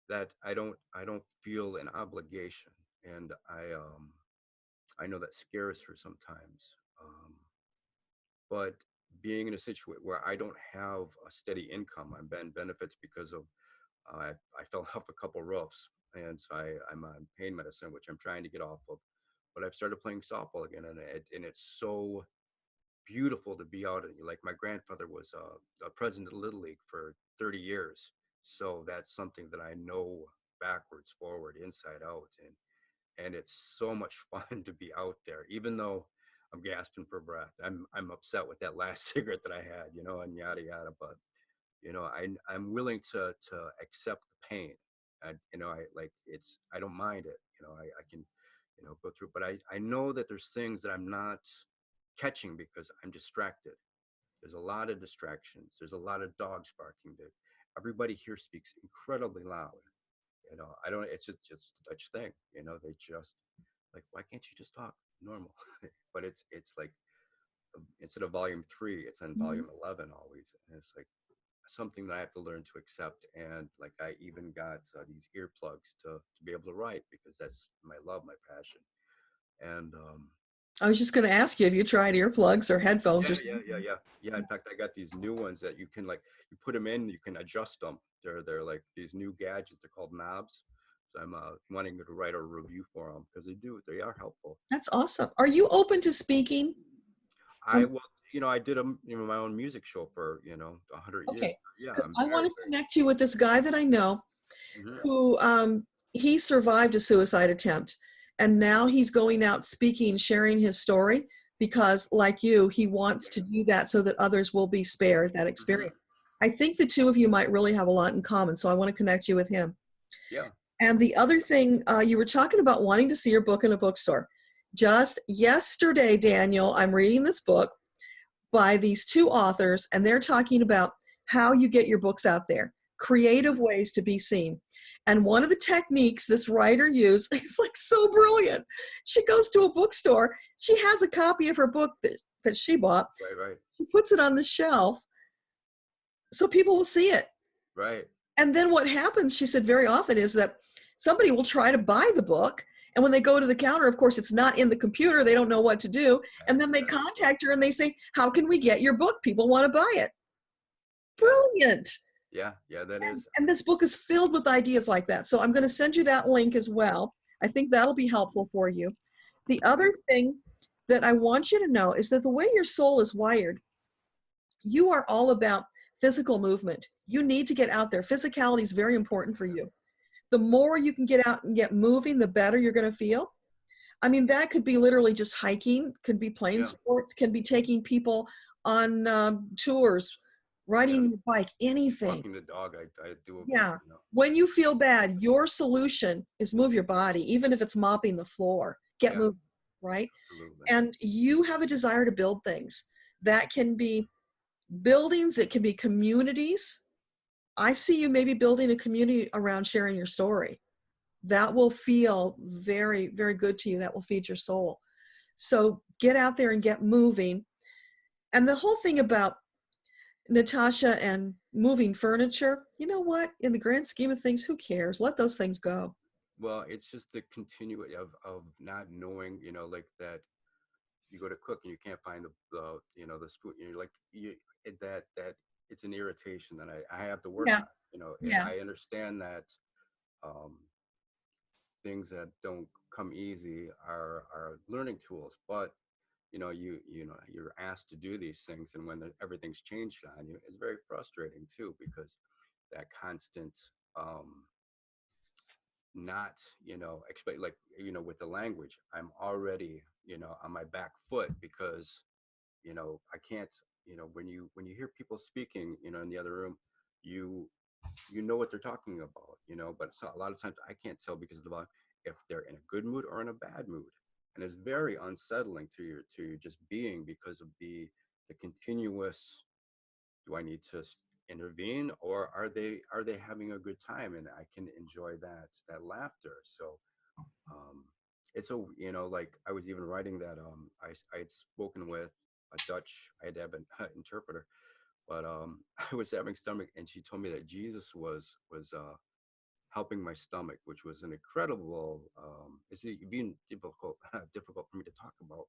[SPEAKER 11] that I don't feel an obligation. And I know that scares her sometimes. But being in a situation where I don't have a steady income, I'm Ben benefits because of, I fell off a couple roofs, and so I'm on pain medicine, which I'm trying to get off of. But I've started playing softball again, and it's so beautiful to be out. Like, my grandfather was a president of Little League for 30 years, so that's something that I know backwards, forward, inside out, and it's so much fun to be out there, even though I'm gasping for breath. I'm upset with that last cigarette that I had, and yada yada. But You know, I'm willing to accept the pain. And, you know, I don't mind it. You know, I can, you know, go through, but I know that there's things that I'm not catching because I'm distracted. There's a lot of distractions. There's a lot of dogs barking. Everybody here speaks incredibly loud. You know, I don't, it's just a Dutch thing, you know, they just like, why can't you just talk normal? But it's like, instead of volume 3, it's on volume 11 always. And it's like something that I have to learn to accept. And like, I even got these earplugs to be able to write, because that's my love, my passion. And
[SPEAKER 1] I was just going to ask you, have you tried earplugs or headphones or something?
[SPEAKER 11] Yeah. In fact, I got these new ones that you can, like, you put them in, you can adjust them. They're like these new gadgets. They're called knobs. So I'm wanting to write a review for them, because they are helpful.
[SPEAKER 1] That's awesome. Are you open to speaking?
[SPEAKER 11] You know, I did my own music show for 100 years.
[SPEAKER 1] Okay.
[SPEAKER 11] Yeah,
[SPEAKER 1] I want to connect you with this guy that I know, who he survived a suicide attempt, and now he's going out speaking, sharing his story, because like you, he wants to do that so that others will be spared that experience. I think the two of you might really have a lot in common, so I want to connect you with him.
[SPEAKER 11] Yeah.
[SPEAKER 1] And the other thing, you were talking about wanting to see your book in a bookstore. Just yesterday, Daniel, I'm reading this book by these two authors, and they're talking about how you get your books out there, creative ways to be seen. And one of the techniques this writer used, it's like so brilliant. She goes to a bookstore. She has a copy of her book that she bought.
[SPEAKER 11] Right.
[SPEAKER 1] She puts it on the shelf so people will see it.
[SPEAKER 11] Right.
[SPEAKER 1] And then what happens, she said, very often is that somebody will try to buy the book. And when they go to the counter, of course, it's not in the computer. They don't know what to do. And then they contact her and they say, how can we get your book? People want to buy it. Brilliant.
[SPEAKER 11] Yeah, that is.
[SPEAKER 1] And this book is filled with ideas like that. So I'm going to send you that link as well. I think that'll be helpful for you. The other thing that I want you to know is that the way your soul is wired, you are all about physical movement. You need to get out there. Physicality is very important for you. The more you can get out and get moving, the better you're going to feel. I mean, that could be literally just hiking, could be playing sports, can be taking people on tours, riding your bike, anything.
[SPEAKER 11] Walking the dog, I do.
[SPEAKER 1] Yeah. When you feel bad, your solution is move your body, even if it's mopping the floor. Get moving, right?
[SPEAKER 11] Absolutely.
[SPEAKER 1] And you have a desire to build things. That can be buildings, it can be communities. I see you maybe building a community around sharing your story. That will feel very, very good to you. That will feed your soul. So get out there and get moving. And the whole thing about Natasha and moving furniture, you know what? In the grand scheme of things, who cares? Let those things go.
[SPEAKER 11] Well, it's just the continuity of not knowing, like that you go to cook and you can't find the spoon. You're like, that it's an irritation that I have to work on, and I understand that things that don't come easy are learning tools, but you're asked to do these things, and when everything's changed on you, it's very frustrating too, because that constant not expect, like with the language, I'm already on my back foot, because I can't, when you hear people speaking in the other room, you know what they're talking about, but so a lot of times I can't tell, because of the volume, if they're in a good mood or in a bad mood. And it's very unsettling to your just being, because of the continuous, do I need to intervene, or are they having a good time, and I can enjoy that laughter. So it's so like I was even writing that I had spoken with a Dutch, I had to have an interpreter, but I was having stomach, and she told me that Jesus was helping my stomach, which was an incredible, it's being difficult for me to talk about.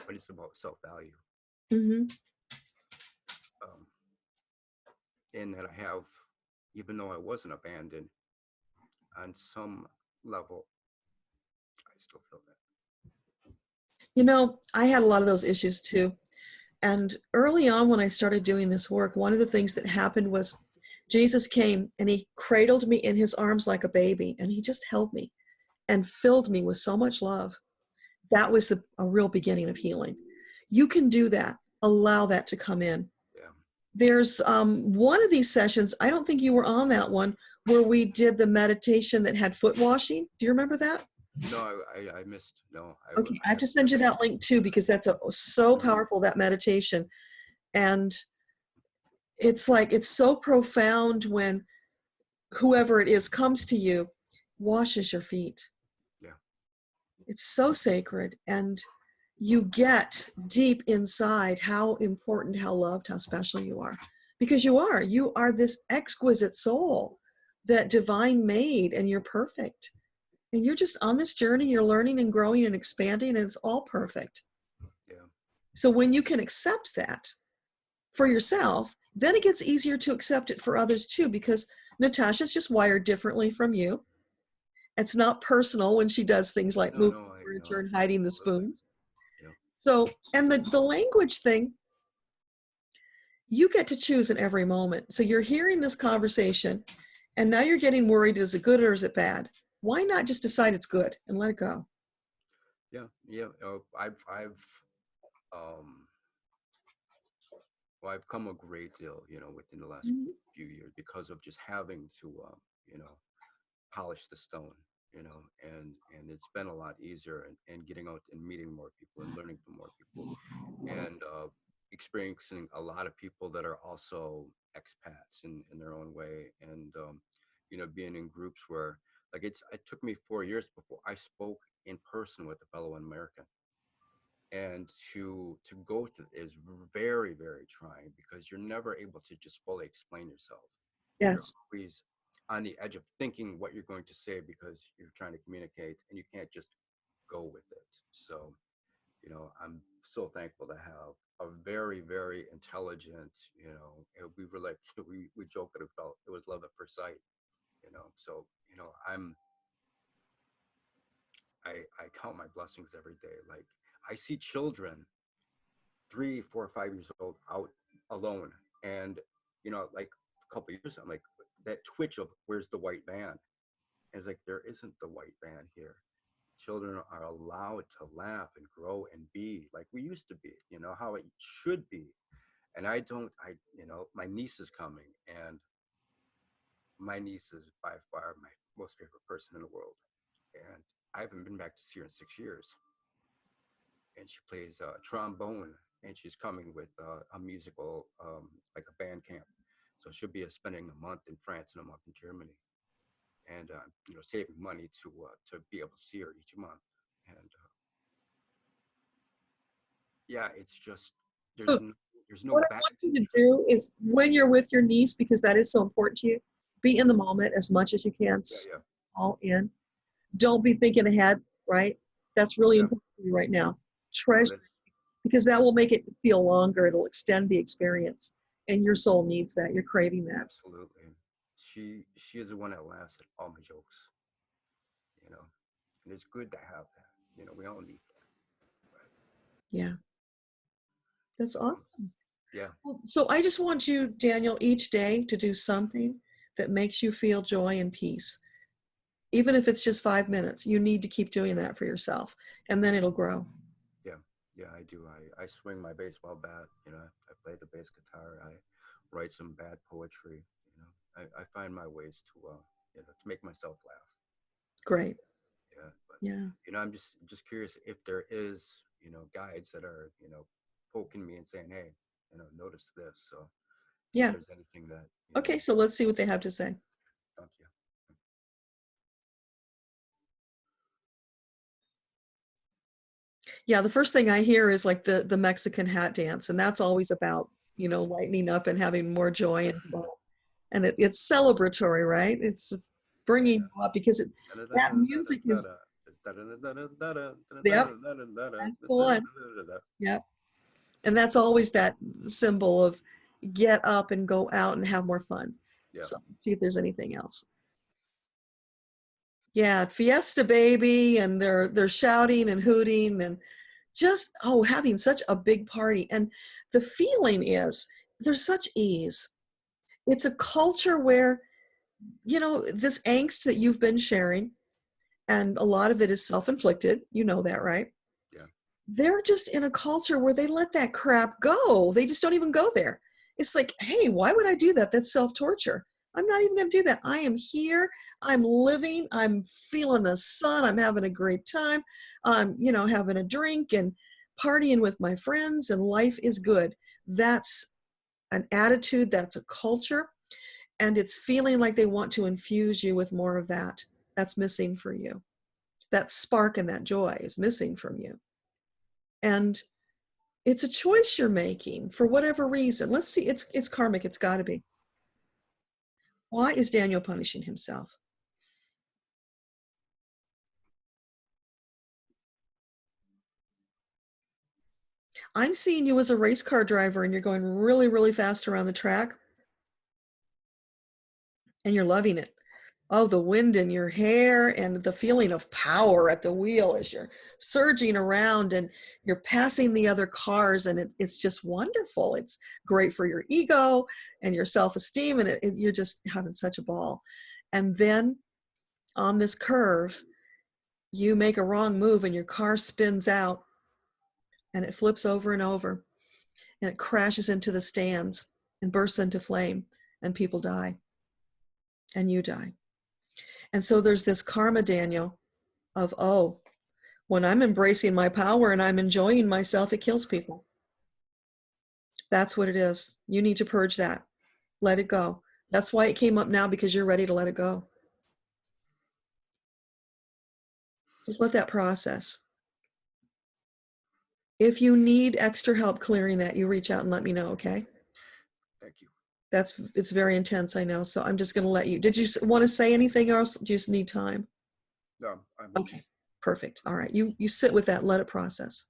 [SPEAKER 11] But it's about self-value. And that I have, even though I wasn't abandoned, on some level, I still feel that.
[SPEAKER 1] I had a lot of those issues too. And early on, when I started doing this work, one of the things that happened was Jesus came and he cradled me in his arms like a baby, and he just held me and filled me with so much love. That was a real beginning of healing. You can do that. Allow that to come in.
[SPEAKER 11] Yeah.
[SPEAKER 1] There's one of these sessions, I don't think you were on that one, where we did the meditation that had foot washing. Do you remember that?
[SPEAKER 11] No, I missed. No.
[SPEAKER 1] Okay, I have to send you that link too, because that's so powerful, that meditation. And it's like, it's so profound when whoever it is comes to you, washes your feet.
[SPEAKER 11] Yeah.
[SPEAKER 1] It's so sacred. And you get deep inside how important, how loved, how special you are. Because you are this exquisite soul that divine made, and you're perfect. And you're just on this journey, you're learning and growing and expanding, and it's all perfect.
[SPEAKER 11] Yeah.
[SPEAKER 1] So when you can accept that for yourself, then it gets easier to accept it for others too, because Natasha's just wired differently from you. It's not personal when she does things like moving furniture and hiding the spoons.
[SPEAKER 11] Yeah.
[SPEAKER 1] So, and the language thing, you get to choose in every moment. So you're hearing this conversation, and now you're getting worried, is it good or is it bad? Why not just decide it's good and let it go?
[SPEAKER 11] Yeah. Yeah. Well, I've come a great deal, within the last few years, because of just having to, polish the stone, and it's been a lot easier, and getting out and meeting more people and learning from more people, and experiencing a lot of people that are also expats in their own way, and being in groups where, like, it took me 4 years before I spoke in person with a fellow American. And to go through is very, very trying, because you're never able to just fully explain yourself.
[SPEAKER 1] Yes.
[SPEAKER 11] You're always on the edge of thinking what you're going to say, because you're trying to communicate, and you can't just go with it. So, I'm so thankful to have a very, very intelligent, we were like, we joked that it was love at first sight, so, I count my blessings every day. Like, I see children 3, 4, 5 years old out alone, and like a couple of years, I'm like, that twitch of, where's the white van? And it's like, there isn't the white van here. Children are allowed to laugh and grow and be like we used to be, how it should be. And my niece is coming, and my niece is by far my most favorite person in the world, and I haven't been back to see her in 6 years. And she plays trombone, and she's coming with a musical, like a band camp. So she'll be spending a month in France and a month in Germany, and saving money to be able to see her each month. And yeah, it's just there's no
[SPEAKER 1] what I want you to do is, when you're with your niece, because that is so important to you, be in the moment as much as you can.
[SPEAKER 11] Yeah.
[SPEAKER 1] All in. Don't be thinking ahead, right? That's really important for you right now. Treasure, because that will make it feel longer. It'll extend the experience, and your soul needs that. You're craving that.
[SPEAKER 11] Absolutely. She is the one that laughs at all my jokes, and it's good to have that. We all need that. Right?
[SPEAKER 1] Yeah. That's awesome.
[SPEAKER 11] Yeah.
[SPEAKER 1] Well, so I just want you, Daniel, each day to do something that makes you feel joy and peace. Even if it's just 5 minutes, you need to keep doing that for yourself, and then it'll grow.
[SPEAKER 11] Yeah, I do. I swing my baseball bat, I play the bass guitar, I write some bad poetry, I find my ways to make myself laugh.
[SPEAKER 1] Great.
[SPEAKER 11] Yeah. But,
[SPEAKER 1] yeah.
[SPEAKER 11] I'm just curious if there is, guides that are, poking me and saying, hey, notice this. So
[SPEAKER 1] yeah.
[SPEAKER 11] If there's anything that.
[SPEAKER 1] Okay, so let's see what they have to say.
[SPEAKER 11] Thank you.
[SPEAKER 1] Yeah, the first thing I hear is like the Mexican hat dance, and that's always about, lightening up and having more joy and fun. And it's celebratory, right? It's bringing you up, because that music is. Yep, that's the one. Yep. And that's always that symbol of get up and go out and have more fun. Yeah. So let's see if there's anything else. Yeah, fiesta baby, and they're shouting and hooting and just having such a big party. And the feeling is there's such ease. It's a culture where, this angst that you've been sharing, and a lot of it is self-inflicted, that, right?
[SPEAKER 11] Yeah.
[SPEAKER 1] they're just in a culture where they let that crap go. They just don't even go there. It's like, hey, why would I do that? That's self-torture. I'm not even going to do that. I am here. I'm living. I'm feeling the sun. I'm having a great time. I'm, having a drink and partying with my friends, and life is good. That's an attitude. That's a culture. And it's feeling like they want to infuse you with more of that. That's missing for you. That spark and that joy is missing from you. And it's a choice you're making for whatever reason. Let's see, it's karmic. It's got to be. Why is Daniel punishing himself? I'm seeing you as a race car driver, and you're going really, really fast around the track, and you're loving it. Oh, the wind in your hair and the feeling of power at the wheel as you're surging around and you're passing the other cars, and it's just wonderful. It's great for your ego and your self-esteem, and you're just having such a ball. And then on this curve, you make a wrong move and your car spins out and it flips over and over and it crashes into the stands and bursts into flame, and people die and you die. And so there's this karma, Daniel, of, oh, when I'm embracing my power and I'm enjoying myself, it kills people. That's what it is. You need to purge that. Let it go. That's why it came up now, because you're ready to let it go. Just let that process. If you need extra help clearing that, you reach out and let me know, okay?
[SPEAKER 11] Thank you.
[SPEAKER 1] It's very intense, I know. So I'm just going to let you. Did you want to say anything else? Do you just need time?
[SPEAKER 11] No,
[SPEAKER 1] okay, perfect. All right. You sit with that, let it process.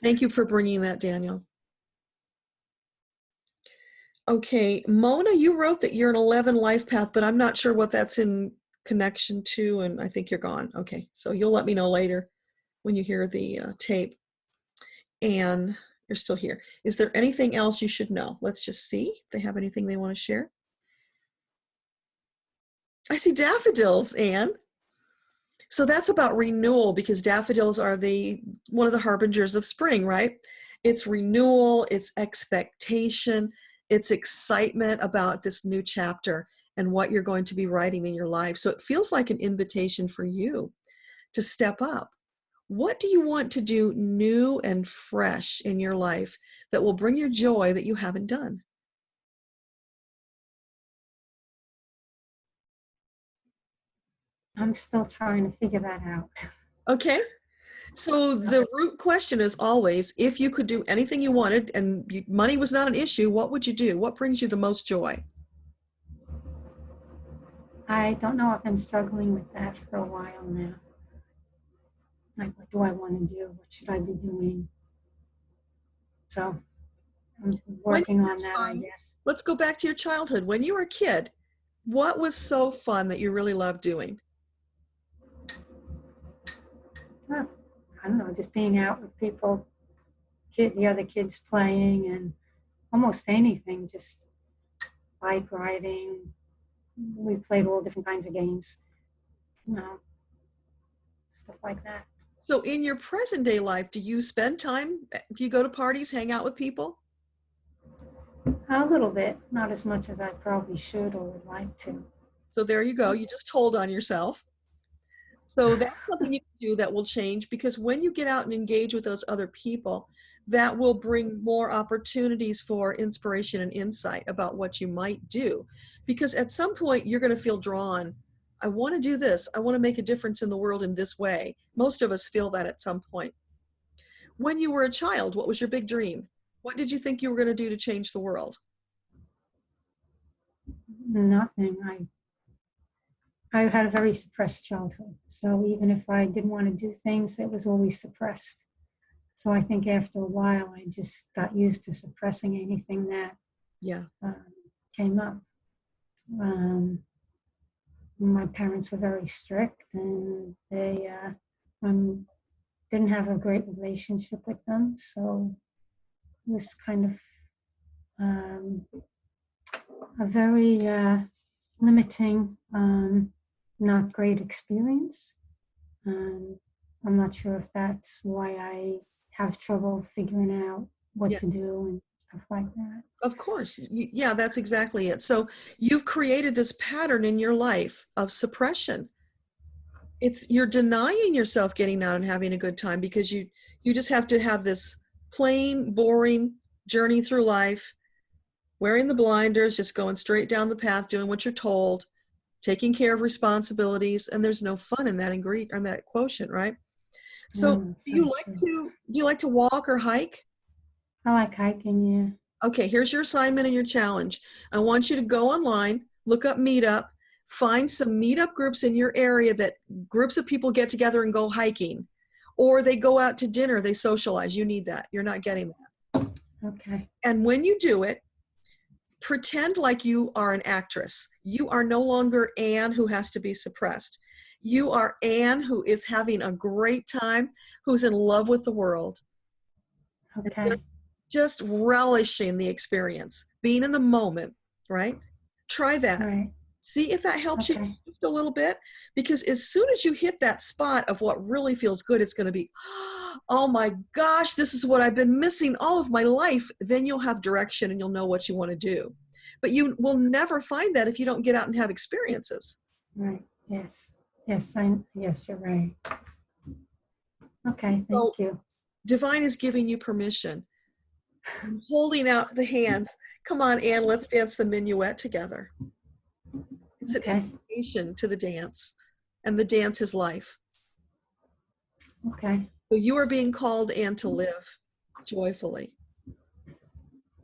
[SPEAKER 1] Thank you for bringing that, Daniel. Okay, Mona, you wrote that you're an 11 life path, but I'm not sure what that's in connection to, and I think you're gone. Okay, so you'll let me know later when you hear the tape. And you're still here. Is there anything else you should know? Let's just see if they have anything they want to share. I see daffodils, Anne. So that's about renewal, because daffodils are one of the harbingers of spring, right? It's renewal, it's expectation, it's excitement about this new chapter and what you're going to be writing in your life. So it feels like an invitation for you to step up. What do you want to do new and fresh in your life that will bring you joy that you haven't done?
[SPEAKER 6] I'm still trying to figure that out.
[SPEAKER 1] Okay. So the root question is always, if you could do anything you wanted and money was not an issue, what would you do? What brings you the most joy?
[SPEAKER 6] I don't know. I've been struggling with that for a while now. Like, what do I want to do? What should I be doing? So I'm working on that, I guess.
[SPEAKER 1] Let's go back to your childhood. When you were a kid, what was so fun that you really loved doing?
[SPEAKER 6] I don't know, just being out with people, the other kids playing, and almost anything, just bike riding. We played all different kinds of games, stuff like that.
[SPEAKER 1] So in your present day life, do you spend time, do you go to parties, hang out with people?
[SPEAKER 6] A little bit, not as much as I probably should or would like to.
[SPEAKER 1] So there you go. You just told on yourself. So that's something you can do that will change, because when you get out and engage with those other people, that will bring more opportunities for inspiration and insight about what you might do. Because at some point you're going to feel drawn. I want to do this. I want to make a difference in the world in this way. Most of us feel that at some point. When you were a child, what was your big dream? What did you think you were going to do to change the world?
[SPEAKER 6] Nothing. I had a very suppressed childhood. So even if I didn't want to do things, it was always suppressed. So I think after a while, I just got used to suppressing anything that came up. My parents were very strict, and they didn't have a great relationship with them. So it was kind of a very limiting, not great experience. I'm not sure if that's why I have trouble figuring out what
[SPEAKER 1] Yeah.
[SPEAKER 6] to do and stuff like that.
[SPEAKER 1] Of course. Yeah, that's exactly it. So you've created this pattern in your life of suppression. You're denying yourself getting out and having a good time because you just have to have this plain, boring journey through life, wearing the blinders, just going straight down the path, doing what you're told, taking care of responsibilities, and there's no fun in that ingredient or that quotient, right? So
[SPEAKER 6] No,
[SPEAKER 1] do you
[SPEAKER 6] that's true.
[SPEAKER 1] like to walk or hike?
[SPEAKER 6] I like hiking, yeah.
[SPEAKER 1] Okay, here's your assignment and your challenge. I want you to go online, look up Meetup, find some meetup groups in your area that groups of people get together and go hiking, or they go out to dinner, they socialize. You need that. You're not getting that.
[SPEAKER 6] Okay.
[SPEAKER 1] And when you do it, pretend like you are an actress. You are no longer Anne who has to be suppressed. You are Anne who is having a great time, who's in love with the world.
[SPEAKER 6] Okay.
[SPEAKER 1] Just relishing the experience, being in the moment, right? Try that.
[SPEAKER 6] Right.
[SPEAKER 1] See if that helps
[SPEAKER 6] Okay.
[SPEAKER 1] you shift a little bit, because as soon as you hit that spot of what really feels good, it's going to be, oh my gosh, this is what I've been missing all of my life. Then you'll have direction and you'll know what you want to do. But you will never find that if you don't get out and have experiences.
[SPEAKER 6] Right. Yes. Yes, you're right. Okay,
[SPEAKER 1] So
[SPEAKER 6] thank you.
[SPEAKER 1] Divine is giving you permission. I'm holding out the hands. Come on, Anne, let's dance the minuet together. It's an
[SPEAKER 6] Okay.
[SPEAKER 1] invitation to the dance, and the dance is life.
[SPEAKER 6] Okay.
[SPEAKER 1] So you are being called, Anne, to live joyfully.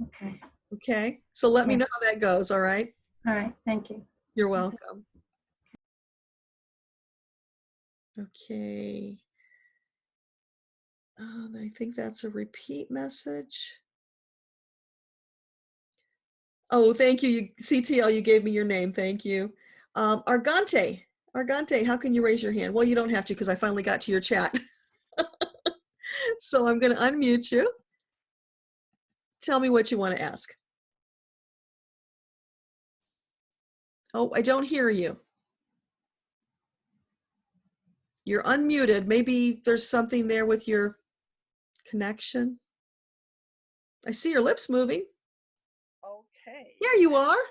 [SPEAKER 6] Okay.
[SPEAKER 1] Okay? So let me
[SPEAKER 6] Yes.
[SPEAKER 1] know how that goes, all right?
[SPEAKER 6] All right, thank you.
[SPEAKER 1] You're welcome. Okay. I think that's a repeat message. Oh, thank you. CTL, you gave me your name. Thank you. Argante, how can you raise your hand? Well, you don't have to because I finally got to your chat. So I'm going to unmute you. Tell me what you want to ask. Oh, I don't hear you. You're unmuted. Maybe there's something there with your connection. I see your lips moving.
[SPEAKER 12] Okay.
[SPEAKER 1] There you are.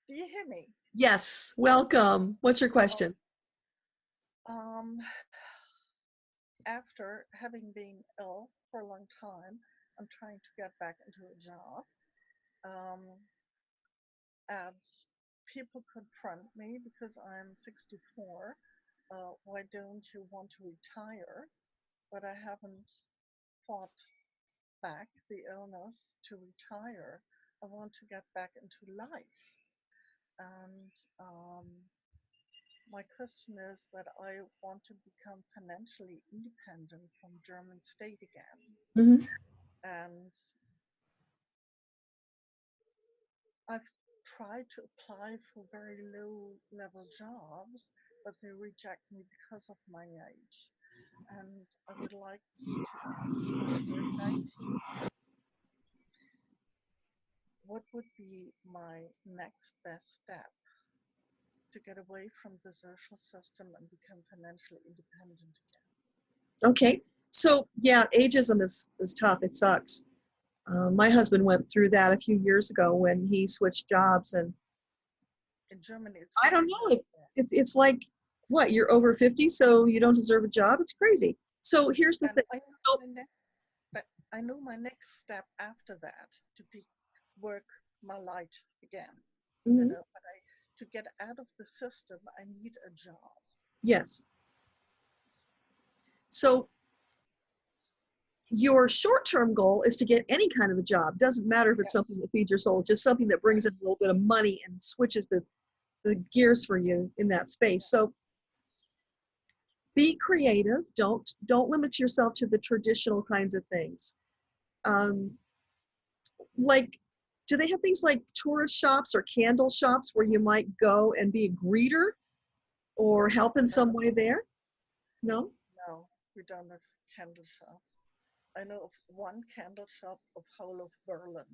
[SPEAKER 12] Do you hear me?
[SPEAKER 1] Yes. Welcome. What's your question?
[SPEAKER 12] After having been ill for a long time, I'm trying to get back into a job. As people confront me because I'm 64, why don't you want to retire? But I haven't fought back the illness to retire. I want to get back into life. And my question is that I want to become financially independent from German state again.
[SPEAKER 1] Mm-hmm.
[SPEAKER 12] And I've tried to apply for very low level jobs, but they reject me because of my age. And I would like to ask you, what would be my next best step to get away from the social system and become financially independent again?
[SPEAKER 1] Okay. So yeah, ageism is tough. It sucks. My husband went through that a few years ago when he switched jobs, and
[SPEAKER 12] in Germany,
[SPEAKER 1] I don't know. It's like, what, you're over 50, so you don't deserve a job? It's crazy. So here's the thing.
[SPEAKER 12] I know my next step after that to work my light again.
[SPEAKER 1] Mm-hmm.
[SPEAKER 12] You know, but to get out of the system, I need a job.
[SPEAKER 1] Yes. So your short-term goal is to get any kind of a job. Doesn't matter if it's something that feeds your soul, just something that brings in a little bit of money and switches the gears for you in that space. So be creative. Don't limit yourself to the traditional kinds of things. Like, do they have things like tourist shops or candle shops where you might go and be a greeter or help in some way there? No?
[SPEAKER 12] No, we don't have candle shops. I know of one candle shop of whole of Berlin.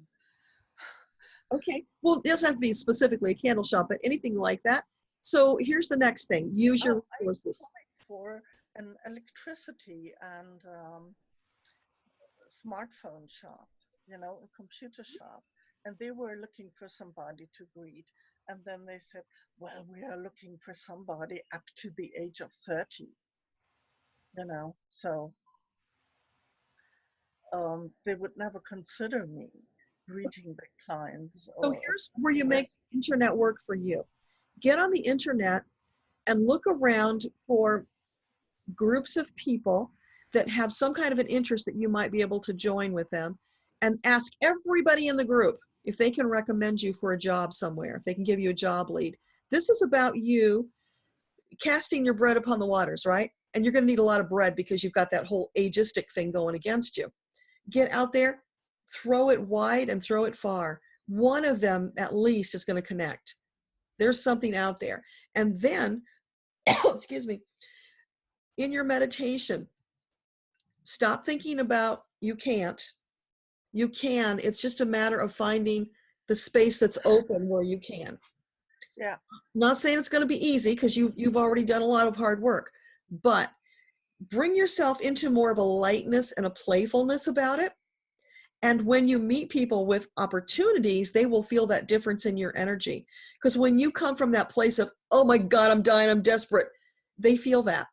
[SPEAKER 1] Okay, well, it doesn't have to be specifically a candle shop, but anything like that. So here's the next thing. Use your resources.
[SPEAKER 12] I applied for an electricity and smartphone shop, you know, a computer shop, and they were looking for somebody to greet. And then they said, well, we are looking for somebody up to the age of 30, you know, so they would never consider me greeting the clients.
[SPEAKER 1] So
[SPEAKER 12] Or
[SPEAKER 1] here's where you make internet work for you. Get on the internet and look around for groups of people that have some kind of an interest that you might be able to join with them, and ask everybody in the group if they can recommend you for a job somewhere, if they can give you a job lead. This is about you casting your bread upon the waters, right? And you're going to need a lot of bread because you've got that whole ageistic thing going against you. Get out there, throw it wide and throw it far. One of them at least is going to connect. There's something out there. And then, excuse me, in your meditation, stop thinking about you can't. You can. It's just a matter of finding the space that's open where you can.
[SPEAKER 12] Yeah.
[SPEAKER 1] Not saying it's going to be easy because you've already done a lot of hard work, but bring yourself into more of a lightness and a playfulness about it. And when you meet people with opportunities, they will feel that difference in your energy. Because when you come from that place of, oh my God, I'm dying, I'm desperate, they feel that.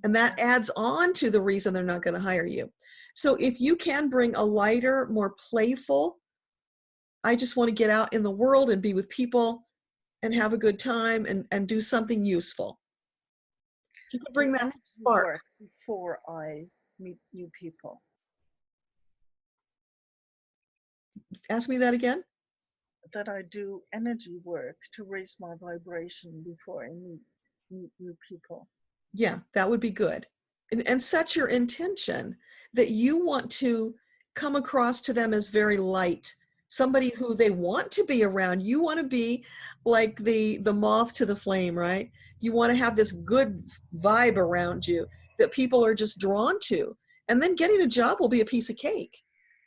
[SPEAKER 1] And that adds on to the reason they're not going to hire you. So if you can bring a lighter, more playful, I just want to get out in the world and be with people and have a good time and do something useful. You can bring that spark.
[SPEAKER 12] Before I meet new people.
[SPEAKER 1] Ask me that again.
[SPEAKER 12] That I do energy work to raise my vibration before I meet new people.
[SPEAKER 1] Yeah, that would be good. And set your intention that you want to come across to them as very light, somebody who they want to be around. You want to be like the moth to the flame, right? You want to have this good vibe around you that people are just drawn to. And then getting a job will be a piece of cake.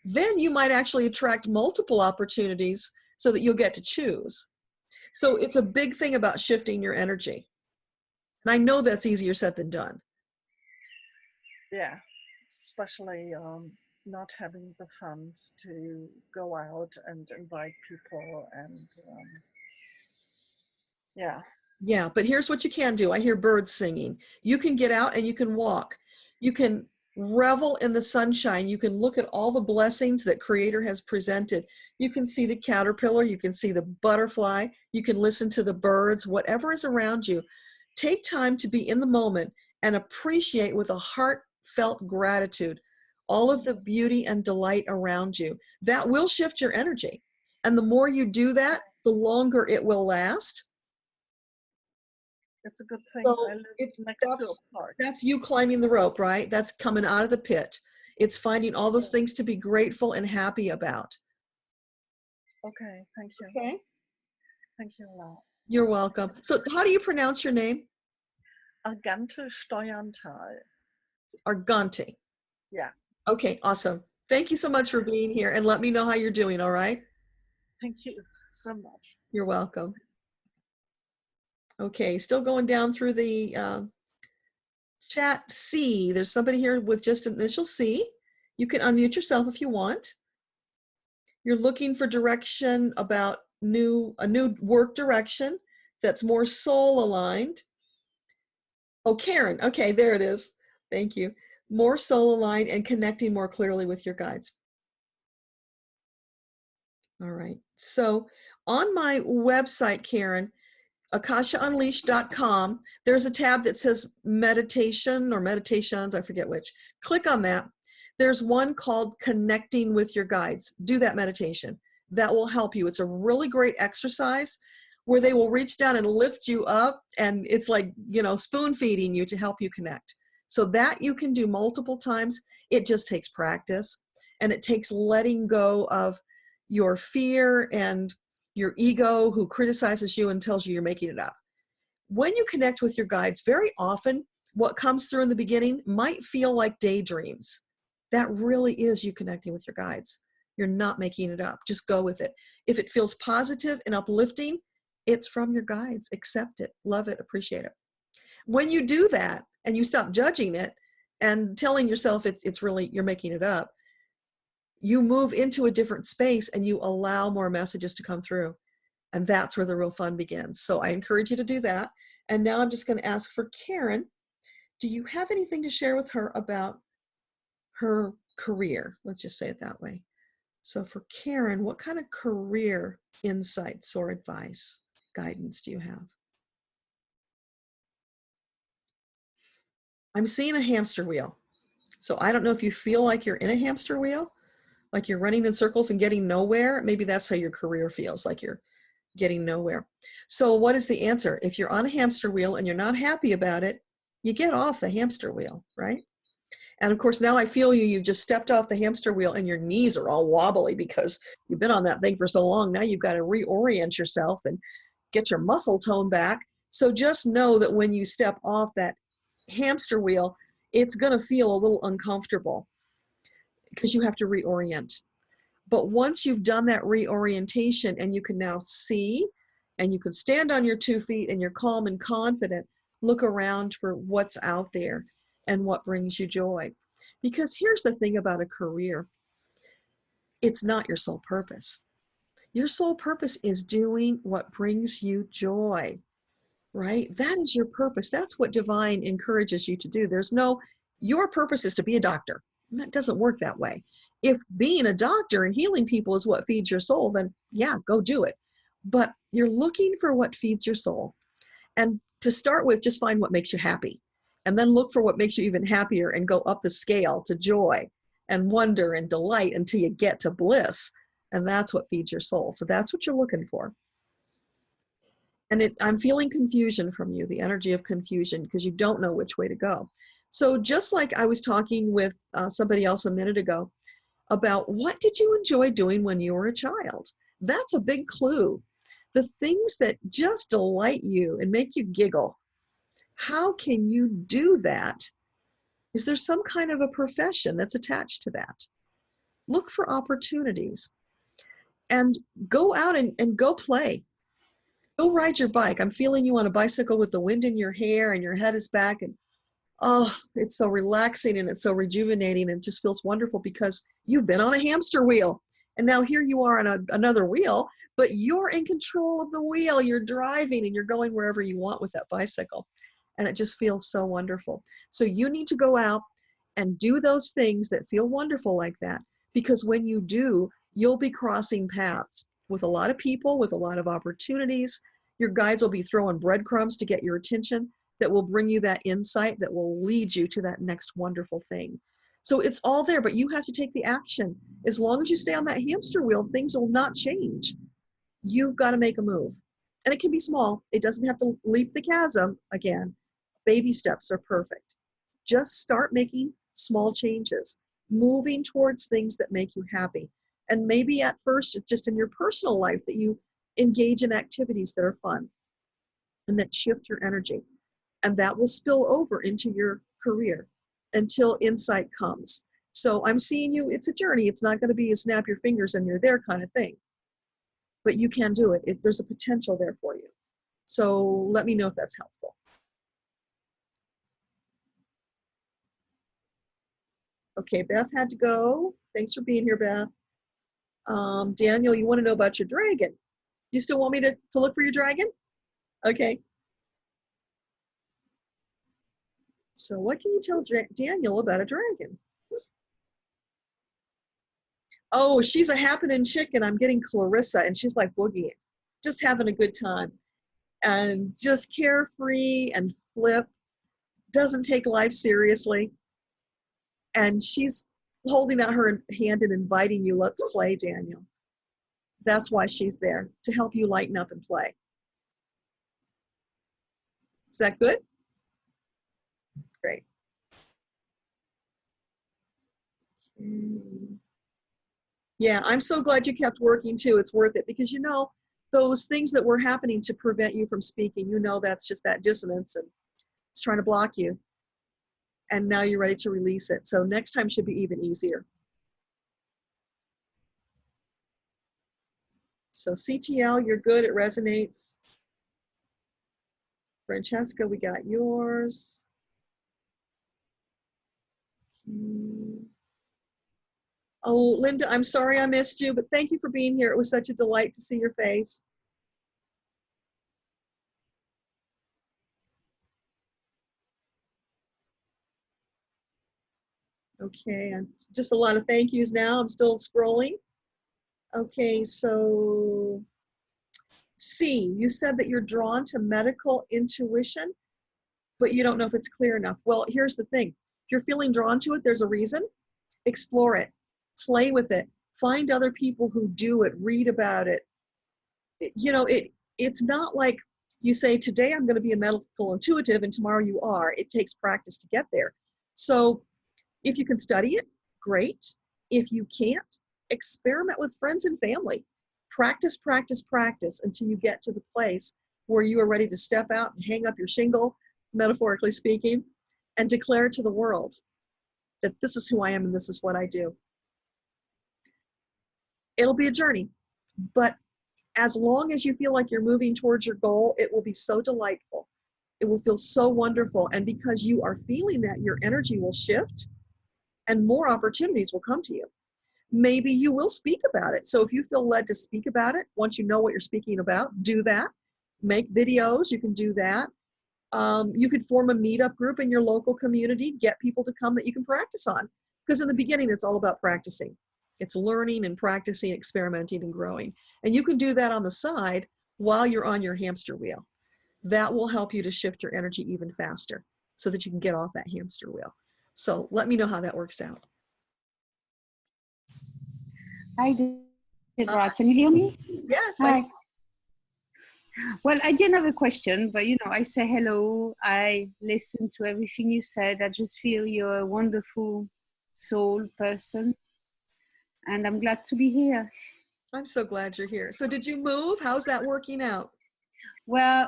[SPEAKER 1] Then you might actually attract multiple opportunities so that you'll get to choose. So it's a big thing about shifting your energy. And I know that's easier said than done.
[SPEAKER 12] Yeah, especially not having the funds to go out and invite people and yeah.
[SPEAKER 1] Yeah, but here's what you can do. I hear birds singing. You can get out and you can walk. You can revel in the sunshine. You can look at all the blessings that Creator has presented. You can see the caterpillar. You can see the butterfly. You can listen to the birds, whatever is around you. Take time to be in the moment and appreciate with a heartfelt gratitude all of the beauty and delight around you. That will shift your energy. And the more you do that, the longer it will last.
[SPEAKER 12] It's a good thing.
[SPEAKER 1] So
[SPEAKER 12] I live next to a park.
[SPEAKER 1] That's you climbing the rope, right? That's coming out of the pit. It's finding all those things to be grateful and happy about.
[SPEAKER 12] Okay, thank you.
[SPEAKER 1] Okay.
[SPEAKER 12] Thank you a lot.
[SPEAKER 1] You're welcome. So how do you pronounce your name?
[SPEAKER 12] Argante Steuerntal.
[SPEAKER 1] Argante.
[SPEAKER 12] Yeah.
[SPEAKER 1] Okay, awesome. Thank you so much for being here, and let me know how you're doing, all right?
[SPEAKER 12] Thank you so much.
[SPEAKER 1] You're welcome. Okay, still going down through the chat. C, there's somebody here with just initial C. You can unmute yourself if you want. You're looking for direction about a new work direction that's more soul aligned. Oh, Karen. Okay, there it is. Thank you. More soul aligned and connecting more clearly with your guides. All right. So on my website, Karen, akashaunleashed.com, there's a tab that says meditation or meditations, I forget which. Click on that. There's one called Connecting with Your Guides. Do that meditation. That will help you. It's a really great exercise where they will reach down and lift you up, and it's like, spoon feeding you to help you connect. So that you can do multiple times. It just takes practice, and it takes letting go of your fear and your ego who criticizes you and tells you you're making it up. When you connect with your guides, very often what comes through in the beginning might feel like daydreams. That really is you connecting with your guides. You're not making it up. Just go with it. If it feels positive and uplifting, it's from your guides. Accept it, love it, appreciate it. When you do that and you stop judging it and telling yourself it's really, you're making it up, you move into a different space and you allow more messages to come through. And that's where the real fun begins. So I encourage you to do that. And now I'm just going to ask for Karen. Do you have anything to share with her about her career? Let's just say it that way. So for Karen, what kind of career insights or advice, guidance do you have? I'm seeing a hamster wheel. So I don't know if you feel like you're in a hamster wheel, like you're running in circles and getting nowhere. Maybe that's how your career feels, like you're getting nowhere. So what is the answer? If you're on a hamster wheel and you're not happy about it, you get off the hamster wheel, right? And of course, now I feel you've just stepped off the hamster wheel and your knees are all wobbly because you've been on that thing for so long. Now you've got to reorient yourself and get your muscle tone back. So just know that when you step off that hamster wheel, it's going to feel a little uncomfortable because you have to reorient. But once you've done that reorientation and you can now see and you can stand on your 2 feet and you're calm and confident, look around for what's out there and what brings you joy. Because here's the thing about a career. It's not your sole purpose. Your sole purpose is doing what brings you joy, right? That is your purpose. That's what divine encourages you to do. Your purpose is to be a doctor. And that doesn't work that way. If being a doctor and healing people is what feeds your soul, then yeah, go do it. But you're looking for what feeds your soul. And to start with, just find what makes you happy. And then look for what makes you even happier and go up the scale to joy and wonder and delight until you get to bliss. And that's what feeds your soul. So that's what you're looking for. And I'm feeling confusion from you, the energy of confusion, because you don't know which way to go. So just like I was talking with somebody else a minute ago about what did you enjoy doing when you were a child? That's a big clue. The things that just delight you and make you giggle. How can you do that? Is there some kind of a profession that's attached to that? Look for opportunities and go out and go play. Go ride your bike. I'm feeling you on a bicycle with the wind in your hair and your head is back. And oh, it's so relaxing and it's so rejuvenating and it just feels wonderful because you've been on a hamster wheel. And now here you are on another wheel, but you're in control of the wheel. You're driving and you're going wherever you want with that bicycle. And it just feels so wonderful. So you need to go out and do those things that feel wonderful like that. Because when you do, you'll be crossing paths with a lot of people, with a lot of opportunities. Your guides will be throwing breadcrumbs to get your attention that will bring you that insight that will lead you to that next wonderful thing. So it's all there, but you have to take the action. As long as you stay on that hamster wheel, things will not change. You've got to make a move. And it can be small. It doesn't have to leap the chasm again. Baby steps are perfect. Just start making small changes, moving towards things that make you happy. And maybe at first it's just in your personal life that you engage in activities that are fun and that shift your energy. And that will spill over into your career until insight comes. So I'm seeing you, it's a journey. It's not going to be a snap your fingers and you're there kind of thing. But you can do it. There's a potential there for you. So let me know if that's helpful. Okay, Beth had to go. Thanks for being here, Beth. Daniel, you want to know about your dragon? You still want me to look for your dragon? Okay. So what can you tell Daniel about a dragon? Oh, she's a happening chick and I'm getting Clarissa and she's like boogieing, just having a good time and just carefree and flip, doesn't take life seriously. And she's holding out her hand and inviting you, let's play, Daniel. That's why she's there, to help you lighten up and play. Is that good? Great. Yeah, I'm so glad you kept working too. It's worth it because you know those things that were happening to prevent you from speaking, you know that's just that dissonance and it's trying to block you. And now you're ready to release it. So next time should be even easier. So CTL, you're good. It resonates. Francesca, we got yours. Oh, Linda, I'm sorry I missed you, but thank you for being here. It was such a delight to see your face. Okay, and just a lot of thank yous now. I'm still scrolling. Okay, so C, you said that you're drawn to medical intuition, but you don't know if it's clear enough. Well, here's the thing. If you're feeling drawn to it, there's a reason. Explore it, play with it, find other people who do it, read about it. You know, it's not like you say, today I'm going to be a medical intuitive and tomorrow you are. It takes practice to get there. So if you can study it, great. If you can't, experiment with friends and family. Practice, practice, practice until you get to the place where you are ready to step out and hang up your shingle, metaphorically speaking, and declare to the world that this is who I am and this is what I do. It'll be a journey, but as long as you feel like you're moving towards your goal, it will be so delightful. It will feel so wonderful. And because you are feeling that, your energy will shift and more opportunities will come to you. Maybe you will speak about it. So if you feel led to speak about it, once you know what you're speaking about, do that. Make videos, you can do that. You could form a meetup group in your local community, get people to come that you can practice on. Because in the beginning, it's all about practicing. It's learning and practicing, experimenting and growing. And you can do that on the side while you're on your hamster wheel. That will help you to shift your energy even faster so that you can get off that hamster wheel. So let me know how that works out.
[SPEAKER 13] Hi, Deborah. Can you hear me?
[SPEAKER 1] Yes.
[SPEAKER 13] Hi. Well, I didn't have a question, but you know, I say hello. I listen to everything you said. I just feel you're a wonderful soul person, and I'm glad to be here.
[SPEAKER 1] I'm so glad you're here. So did you move? How's that working out?
[SPEAKER 13] Well,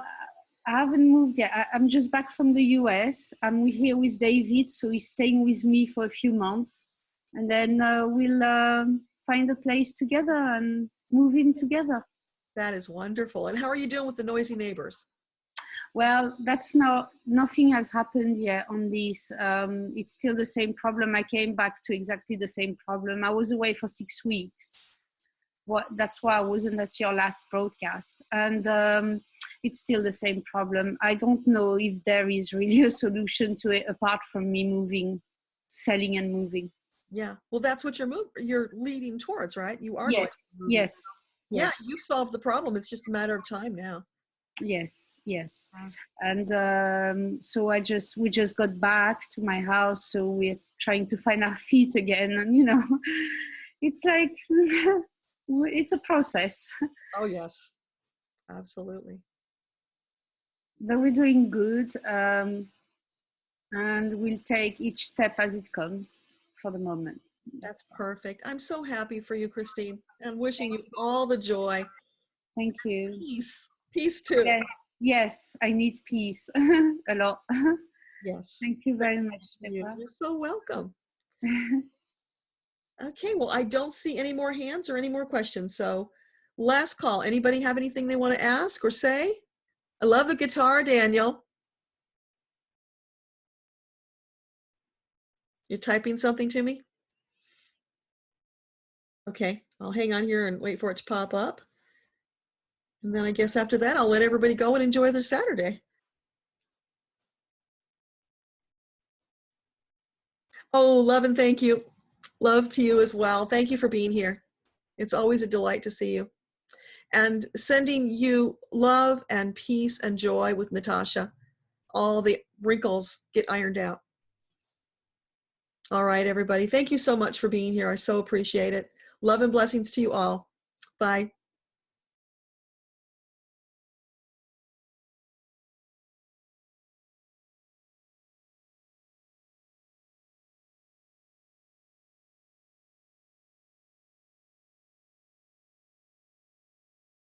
[SPEAKER 13] I haven't moved yet. I'm just back from the US. I'm here with David, so he's staying with me for a few months, and then we'll find a place together and move in together.
[SPEAKER 1] That is wonderful. And how are you doing with the noisy neighbors?
[SPEAKER 13] Well, nothing has happened yet on this. It's still the same problem. I came back to exactly the same problem. I was away for 6 weeks. That's why I wasn't at your last broadcast. And it's still the same problem. I don't know if there is really a solution to it apart from me moving, selling and moving.
[SPEAKER 1] Yeah, well, that's what you're leading towards, right? You are.
[SPEAKER 13] Yes, yes.
[SPEAKER 1] Yeah, you've solved the problem. It's just a matter of time now.
[SPEAKER 13] Yes, yes. And so we just got back to my house, so we're trying to find our feet again. And, you know, it's like, it's a process.
[SPEAKER 1] Oh, yes, absolutely.
[SPEAKER 13] But we're doing good. And we'll take each step as it comes for the moment.
[SPEAKER 1] That's perfect. I'm so happy for you, Christine, and wishing you all the joy.
[SPEAKER 13] Thank you.
[SPEAKER 1] Peace too.
[SPEAKER 13] Yes, yes, I need peace a lot.
[SPEAKER 1] Yes.
[SPEAKER 13] Thank you very much, Deborah.
[SPEAKER 1] You're so welcome. Okay, well, I don't see any more hands or any more questions. So last call. Anybody have anything they want to ask or say? I love the guitar, Daniel. You're typing something to me? Okay, I'll hang on here and wait for it to pop up. And then I guess after that, I'll let everybody go and enjoy their Saturday. Oh, love and thank you. Love to you as well. Thank you for being here. It's always a delight to see you. And sending you love and peace and joy with Natasha. All the wrinkles get ironed out. All right, everybody. Thank you so much for being here. I so appreciate it. Love and blessings to you all. Bye.